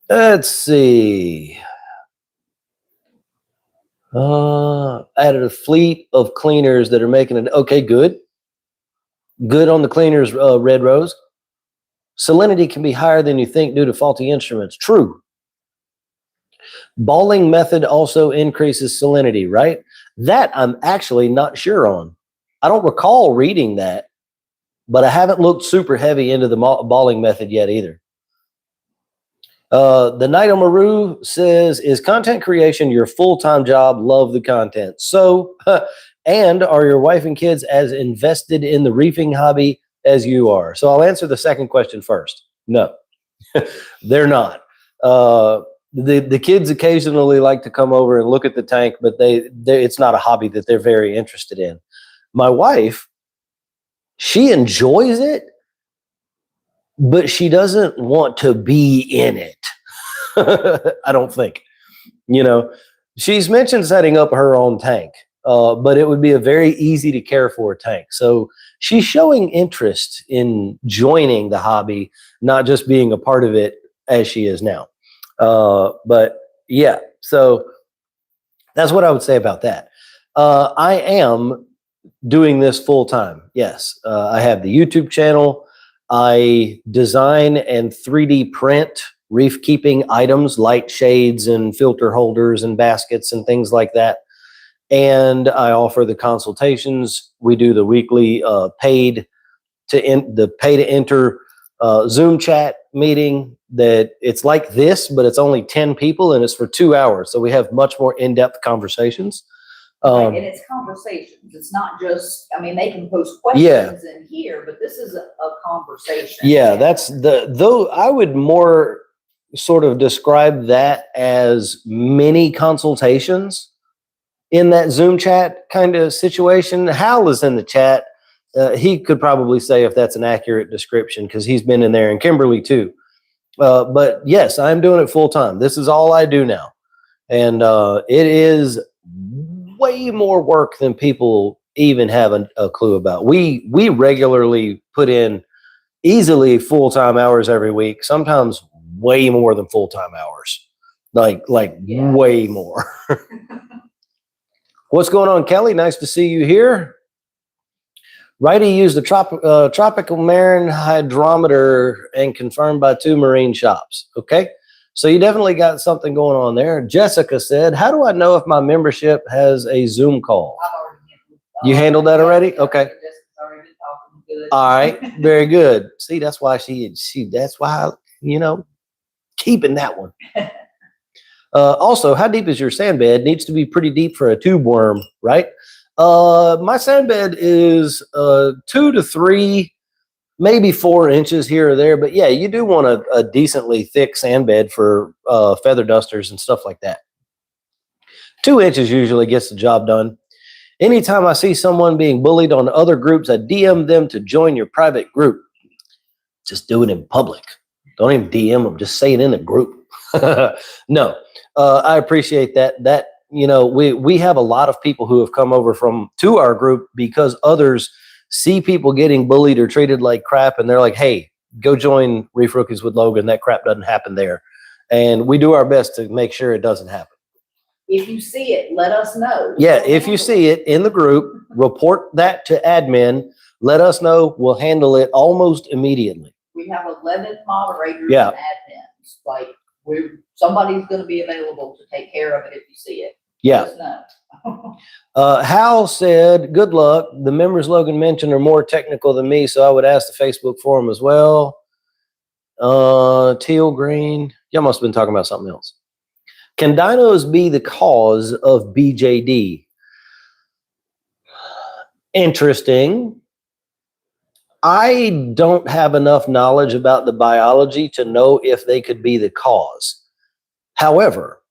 Let's see. Added a fleet of cleaners that are making it. Okay, good. Good on the cleaners, Red Rose. Salinity can be higher than you think due to faulty instruments. True. Balling method also increases salinity, right? That I'm actually not sure on. I don't recall reading that, but I haven't looked super heavy into the balling method yet either. The Night Maru says, is content creation your full-time job? Love the content. So, and are your wife and kids as invested in the reefing hobby as you are? So I'll answer the second question first. No, they're not. The kids occasionally like to come over and look at the tank, but it's not a hobby that they're very interested in. My wife, she enjoys it, but she doesn't want to be in it. I don't think. She's mentioned setting up her own tank, but it would be a very easy to care for tank. So she's showing interest in joining the hobby, not just being a part of it as she is now. But yeah, so that's what I would say about that. I am doing this full time. Yes. I have the YouTube channel. I design and 3D print reef keeping items, light shades and filter holders and baskets and things like that. And I offer the consultations. We do the weekly pay to enter Zoom chat meeting that it's like this, but it's only 10 people and it's for 2 hours. So we have much more in-depth conversations. Right, and it's conversations. It's not just, they can post questions in here, but this is a conversation. Yeah, though I would more sort of describe that as mini consultations in that Zoom chat kind of situation. Hal is in the chat. He could probably say if that's an accurate description because he's been in there, and Kimberly too. But yes, I'm doing it full time. This is all I do now. And it is way more work than people even have a clue about. We regularly put in easily full-time hours every week, sometimes way more than full-time hours, like way more. What's going on, Kelly? Nice to see you here. Righty used the tropical marine hydrometer and confirmed by 2 marine shops. Okay, so you definitely got something going on there. Jessica said, how do I know if my membership has a Zoom call? You handled that already? Okay. All right, very good. See, that's why that's why, keeping that one. Also, how deep is your sand bed? Needs to be pretty deep for a tube worm, right? My sand bed is 2 to 3, maybe 4 inches here or there. But yeah, you do want a decently thick sand bed for feather dusters and stuff like that. 2 inches usually gets the job done. Anytime I see someone being bullied on other groups, I DM them to join your private group. Just do it in public. Don't even DM them. Just say it in the group. No, I appreciate that. We have a lot of people who have come over to our group because others see people getting bullied or treated like crap, and they're like, hey, go join Reef Rookies with Logan. That crap doesn't happen there. And we do our best to make sure it doesn't happen. If you see it, let us know. Yeah, if you see it in the group, report that to admin. Let us know. We'll handle it almost immediately. We have 11 moderators Yeah. and admins. Like, somebody's gonna be available to take care of it if you see it. Yeah. Let us know. Hal said, good luck. The members Logan mentioned are more technical than me, so I would ask the Facebook forum as well. Teal green. Y'all must have been talking about something else. Can dinos be the cause of BJD? Interesting. I don't have enough knowledge about the biology to know if they could be the cause. However,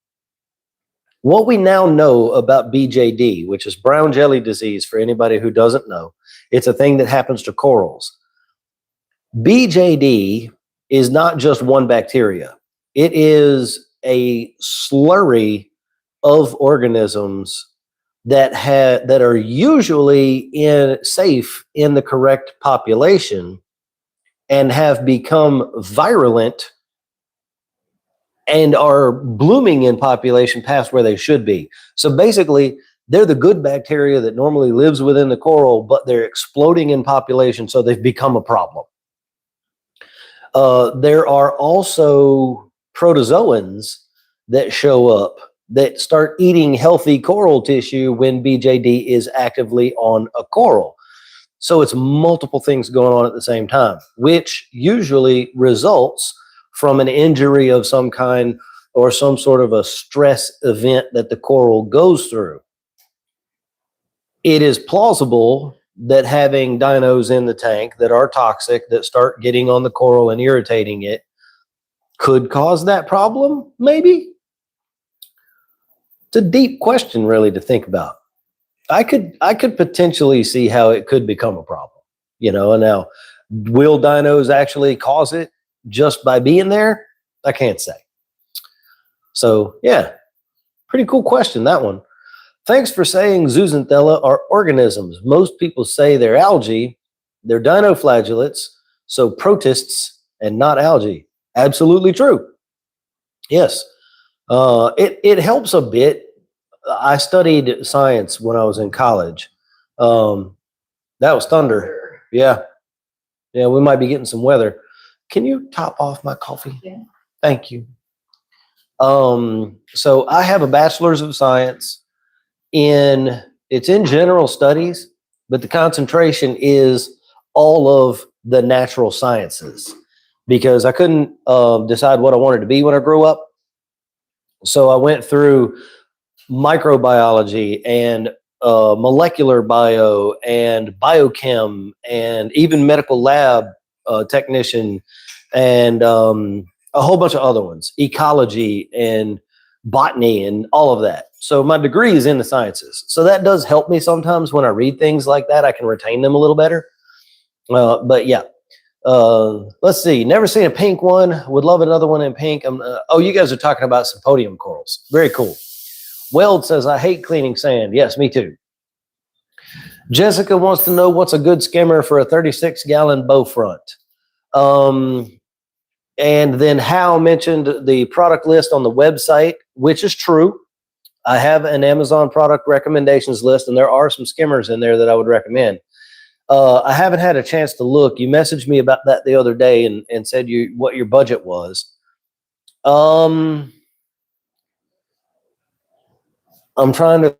what we now know about BJD, which is brown jelly disease for anybody who doesn't know, it's a thing that happens to corals. BJD is not just one bacteria. It is a slurry of organisms that are usually safe in the correct population and have become virulent and are blooming in population past where they should be. So basically, they're the good bacteria that normally lives within the coral, but they're exploding in population, so they've become a problem. There are also protozoans that show up that start eating healthy coral tissue when BJD is actively on a coral. So it's multiple things going on at the same time, which usually results from an injury of some kind or some sort of a stress event that the coral goes through. It is plausible that having dinos in the tank that are toxic, that start getting on the coral and irritating it, could cause that problem, maybe? It's a deep question, really, to think about. I could potentially see how it could become a problem, you know. And now, will dinos actually cause it just by being there? I can't say. So, yeah, pretty cool question, that one. Thanks for saying zooxanthella are organisms. Most people say they're algae. They're dinoflagellates, so protists and not algae. Absolutely true. Yes. It helps a bit. I studied science when I was in college. That was thunder. Yeah. Yeah, we might be getting some weather. Can you top off my coffee? Yeah. Thank you. So I have a bachelor's of science it's in general studies, but the concentration is all of the natural sciences because I couldn't decide what I wanted to be when I grew up. So I went through microbiology and molecular bio and biochem and even medical lab technician and a whole bunch of other ones, ecology and botany and all of that. So my degree is in the sciences. So that does help me sometimes when I read things like that. I can retain them a little better. But yeah, let's see. Never seen a pink one. Would love another one in pink. Oh, you guys are talking about symposium corals. Very cool. Weld says, I hate cleaning sand. Yes, me too. Jessica wants to know what's a good skimmer for a 36-gallon bow front. And then Hal mentioned the product list on the website, which is true. I have an Amazon product recommendations list, and there are some skimmers in there that I would recommend. I haven't had a chance to look. You messaged me about that the other day and said what your budget was. I'm trying to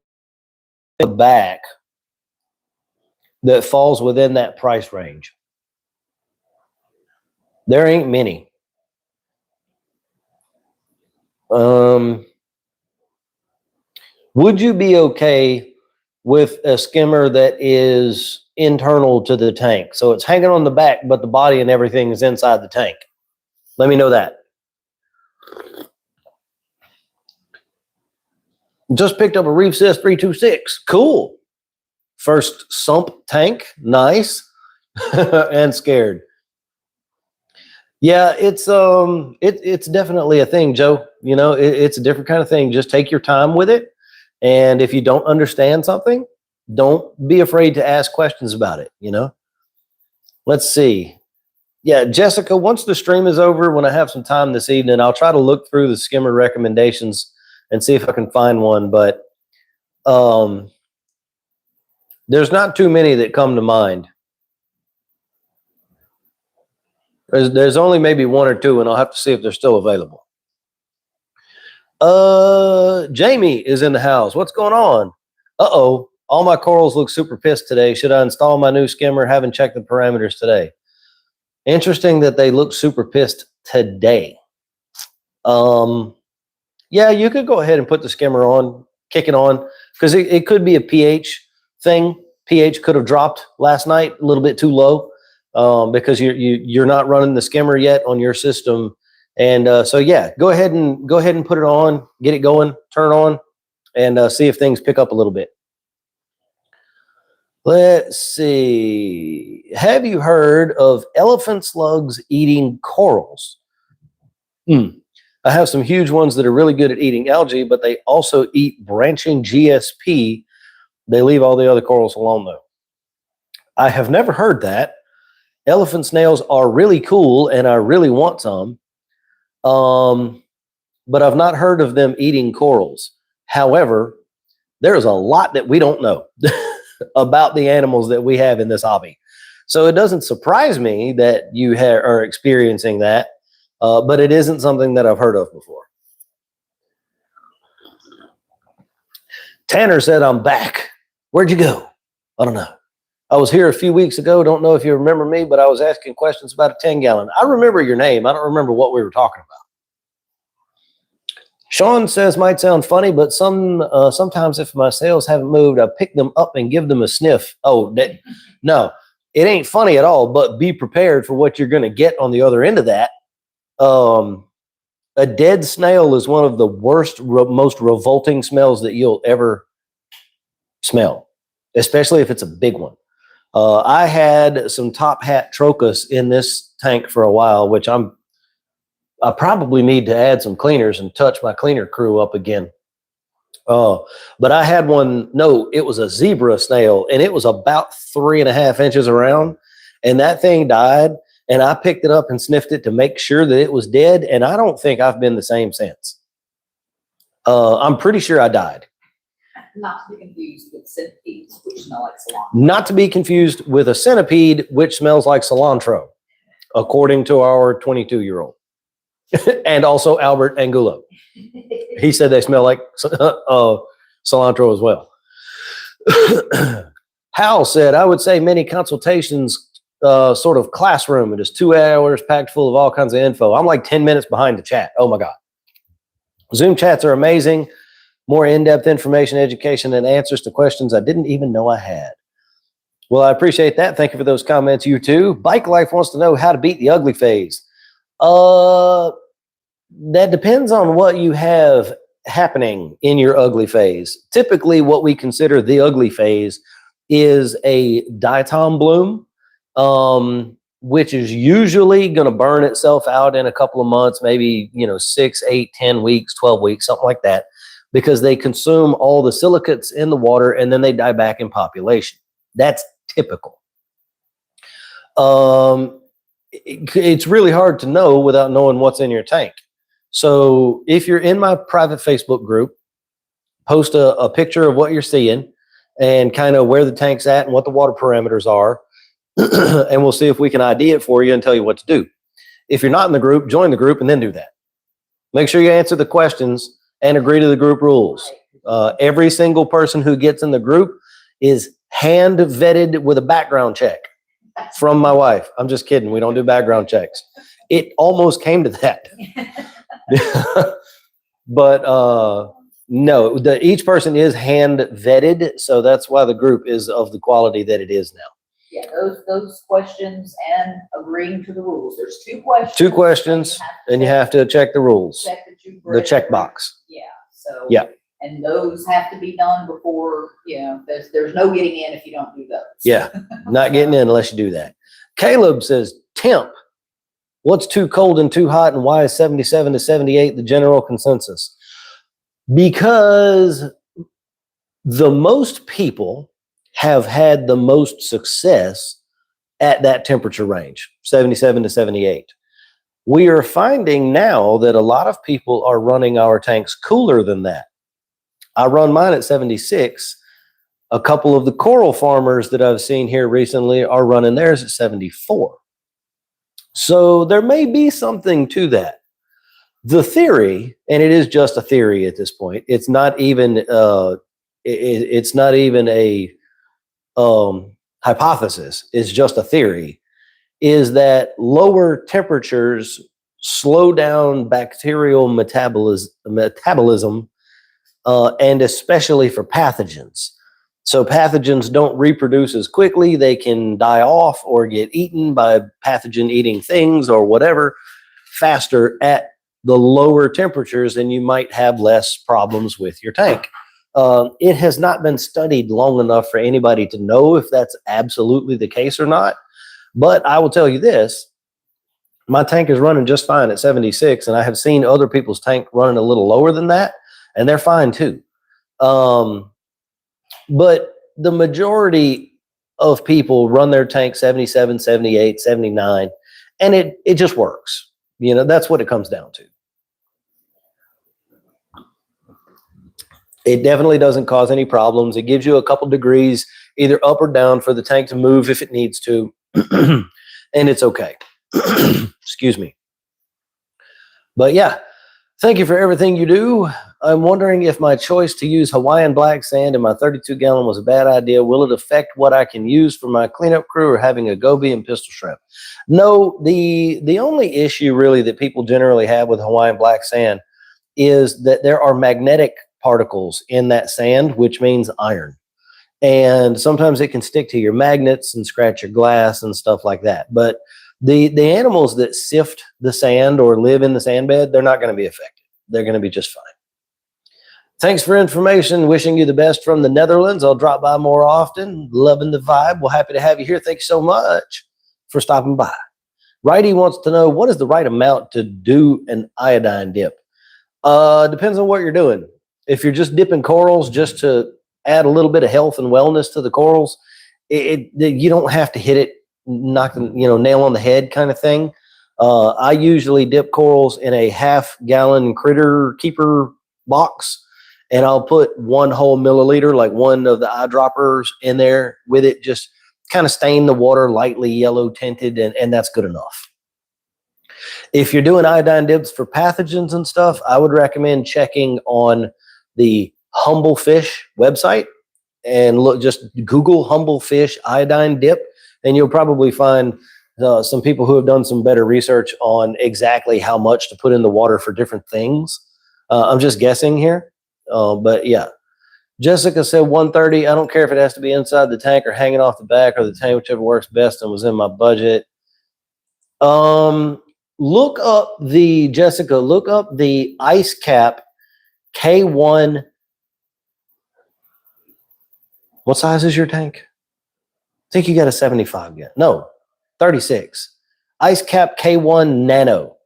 think back that falls within that price range. There ain't many. Would you be okay with a skimmer that is internal to the tank? So it's hanging on the back, but the body and everything is inside the tank. Let me know that. Just picked up a Reef 326. Cool. First sump tank. Nice. And scared. Yeah, it's definitely a thing, Joe. You know, it's a different kind of thing. Just take your time with it. And if you don't understand something, don't be afraid to ask questions about it, you know? Let's see. Yeah, Jessica, once the stream is over, when I have some time this evening, I'll try to look through the skimmer recommendations and see if I can find one. But there's not too many that come to mind. There's only maybe one or two, and I'll have to see if they're still available. Jamie is in the house. What's going on? Uh-oh. All my corals look super pissed today. Should I install my new skimmer? Haven't checked the parameters today. Interesting that they look super pissed today. Yeah, you could go ahead and put the skimmer on, kick it on, because it could be a pH thing. pH could have dropped last night a little bit too low, because you're not running the skimmer yet on your system. And so yeah, go ahead and put it on, get it going, turn it on, and see if things pick up a little bit. Let's see. Have you heard of elephant slugs eating corals? I have some huge ones that are really good at eating algae, but they also eat branching GSP. They leave all the other corals alone, though. I have never heard that. Elephant snails are really cool, and I really want some. But I've not heard of them eating corals. However, there's a lot that we don't know about the animals that we have in this hobby. So it doesn't surprise me that you are experiencing that, but it isn't something that I've heard of before. Tanner said, I'm back. Where'd you go? I don't know. I was here a few weeks ago. Don't know if you remember me, but I was asking questions about a 10-gallon. I remember your name. I don't remember what we were talking about. Sean says, might sound funny, but sometimes if my sales haven't moved, I pick them up and give them a sniff. Oh, no, it ain't funny at all, but be prepared for what you're going to get on the other end of that. A dead snail is one of the worst, most revolting smells that you'll ever smell, especially if it's a big one. I had some top hat trochus in this tank for a while, which I probably need to add some cleaners and touch my cleaner crew up again. But I had one, no, it was a zebra snail, and it was about 3.5 inches around, and that thing died, and I picked it up and sniffed it to make sure that it was dead, and I don't think I've been the same since. I'm pretty sure I died. Not to be confused with centipedes, which smell like cilantro. Not to be confused with a centipede, which smells like cilantro, according to our 22-year-old. And also Albert Angulo. He said they smell like cilantro as well. Hal said, I would say many consultations, sort of classroom. It is 2 hours packed full of all kinds of info. I'm like 10 minutes behind the chat. Oh my God. Zoom chats are amazing. More in-depth information, education, and answers to questions I didn't even know I had. Well, I appreciate that. Thank you for those comments, you too. Bike Life wants to know how to beat the ugly phase. That depends on what you have happening in your ugly phase. Typically, what we consider the ugly phase is a diatom bloom, which is usually going to burn itself out in a couple of months, maybe 6, 8, 10 weeks, 12 weeks, something like that, because they consume all the silicates in the water and then they die back in population. That's typical. It's really hard to know without knowing what's in your tank. So if you're in my private Facebook group, post a picture of what you're seeing and kind of where the tank's at and what the water parameters are, and we'll see if we can ID it for you and tell you what to do. If you're not in the group, join the group and then do that. Make sure you answer the questions and agree to the group rules. Every single person who gets in the group is hand vetted with a background check from my wife. I'm just kidding. We don't do background checks. It almost came to that. But no, each person is hand vetted. So that's why the group is of the quality that it is now. Yeah, those questions and agreeing to the rules. There's 2 questions. 2 questions, and you have to check the rules. Check that you the check box. Yeah. So yeah. And those have to be done before, there's no getting in if you don't do those. Yeah, not getting in unless you do that. Caleb says, temp. What's too cold and too hot, and why is 77 to 78 the general consensus? Because the most people have had the most success at that temperature range, 77 to 78. We are finding now that a lot of people are running our tanks cooler than that. I run mine at 76. A couple of the coral farmers that I've seen here recently are running theirs at 74. So there may be something to that. The theory, and it is just a theory at this point. It's not even it's not even a hypothesis. It's just a theory. Is that lower temperatures slow down bacterial metabolism, and especially for pathogens. So pathogens don't reproduce as quickly. They can die off or get eaten by pathogen eating things or whatever faster at the lower temperatures, and you might have less problems with your tank. It has not been studied long enough for anybody to know if that's absolutely the case or not. But I will tell you this, my tank is running just fine at 76, and I have seen other people's tank running a little lower than that, and they're fine too. But the majority of people run their tank 77, 78, 79, and it just works. You know, that's what it comes down to. It definitely doesn't cause any problems. It gives you a couple degrees either up or down for the tank to move if it needs to, and it's okay. Excuse me. But yeah, thank you for everything you do. I'm wondering if my choice to use Hawaiian black sand in my 32-gallon was a bad idea. Will it affect what I can use for my cleanup crew or having a goby and pistol shrimp? No, the only issue really that people generally have with Hawaiian black sand is that there are magnetic particles in that sand, which means iron. And sometimes it can stick to your magnets and scratch your glass and stuff like that. But the animals that sift the sand or live in the sand bed, they're not going to be affected. They're going to be just fine. Thanks for information. Wishing you the best from the Netherlands. I'll drop by more often. Loving the vibe. Well, happy to have you here. Thank you so much for stopping by. Righty wants to know, what is the right amount to do an iodine dip? Depends on what you're doing. If you're just dipping corals just to add a little bit of health and wellness to the corals, you don't have to hit it, nail on the head kind of thing. I usually dip corals in a half-gallon critter keeper box, and I'll put 1 whole milliliter, like one of the eyedroppers in there with it, just kind of stain the water lightly yellow tinted, and that's good enough. If you're doing iodine dips for pathogens and stuff, I would recommend checking on the Humble Fish website and just Google Humble Fish iodine dip, and you'll probably find some people who have done some better research on exactly how much to put in the water for different things. I'm just guessing here, but yeah. Jessica said 130. I don't care if it has to be inside the tank or hanging off the back or the tank, whichever works best and was in my budget. Look up the Ice Cap K1. What size is your tank? I think you got a 75 gallon. No, 36. Ice Cap K1 Nano.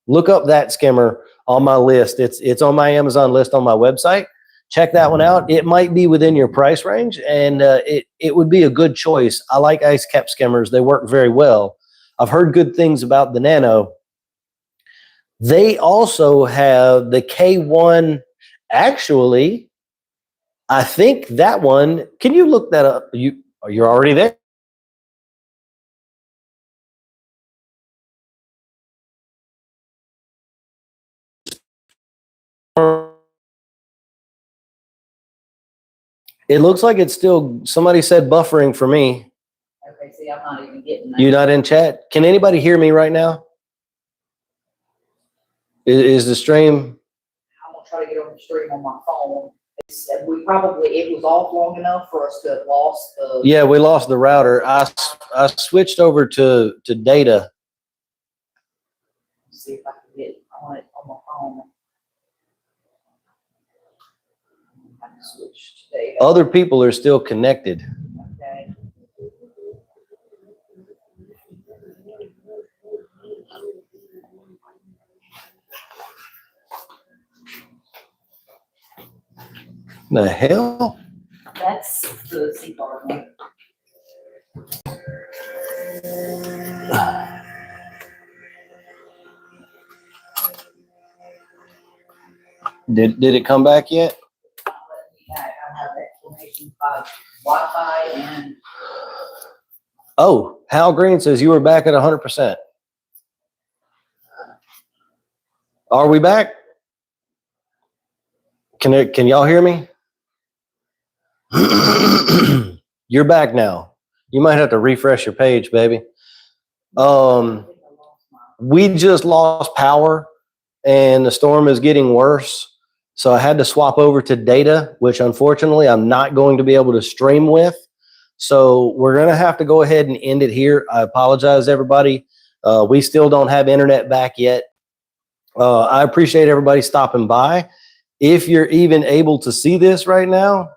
Look up that skimmer on my list. It's on my Amazon list on my website. Check that one out. It might be within your price range, and it would be a good choice. I like Ice Cap skimmers. They work very well. I've heard good things about the Nano. They also have the K1. Actually, I think that one, can you look that up? You're already there. It looks like it's still, somebody said buffering for me. Okay, see, I'm not even getting that. You're not in chat? Can anybody hear me right now? Is the stream? I'm gonna try to get on the stream on my phone. It was off long enough for us to have lost the. Yeah, we lost the router. I switched over to data. See if I can get on it on my phone. I can switch to data. Other people are still connected. Okay. The hell? That's the C-bar one. Did it come back yet? I have explanation by Wi-Fi and. Oh, Hal Green says you were back at 100%. Are we back? Can y'all hear me? You're back now. You might have to refresh your page, baby. We just lost power and the storm is getting worse. So I had to swap over to data, which unfortunately I'm not going to be able to stream with. So we're going to have to go ahead and end it here. I apologize, everybody. We still don't have internet back yet. I appreciate everybody stopping by. If you're even able to see this right now,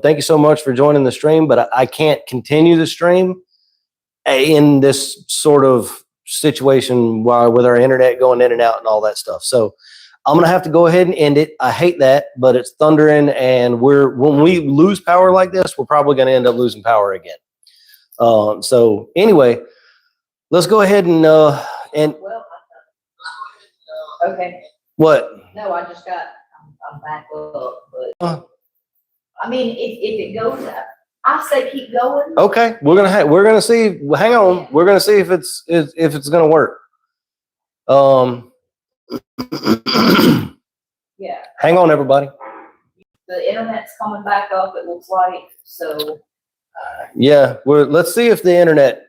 thank you so much for joining the stream, but I can't continue the stream in this sort of situation with our internet going in and out and all that stuff. So I'm going to have to go ahead and end it. I hate that, but it's thundering, and when we lose power like this, we're probably going to end up losing power again. So anyway, let's go ahead and Well, okay. What? No, I'm back up, but I mean, if it goes, I say keep going. Okay, we're gonna see. Hang on, Yeah. we're gonna see if it's gonna work. Yeah. Hang on, everybody. The internet's coming back up, it looks like, so. Yeah, let's see if the internet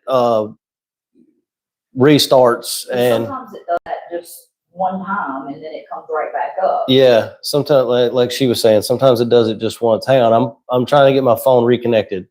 restarts, and sometimes it does that just one time and then it comes right back up. yeah, sometimes like she was saying, sometimes it does it just once. Hang on, I'm trying to get my phone reconnected.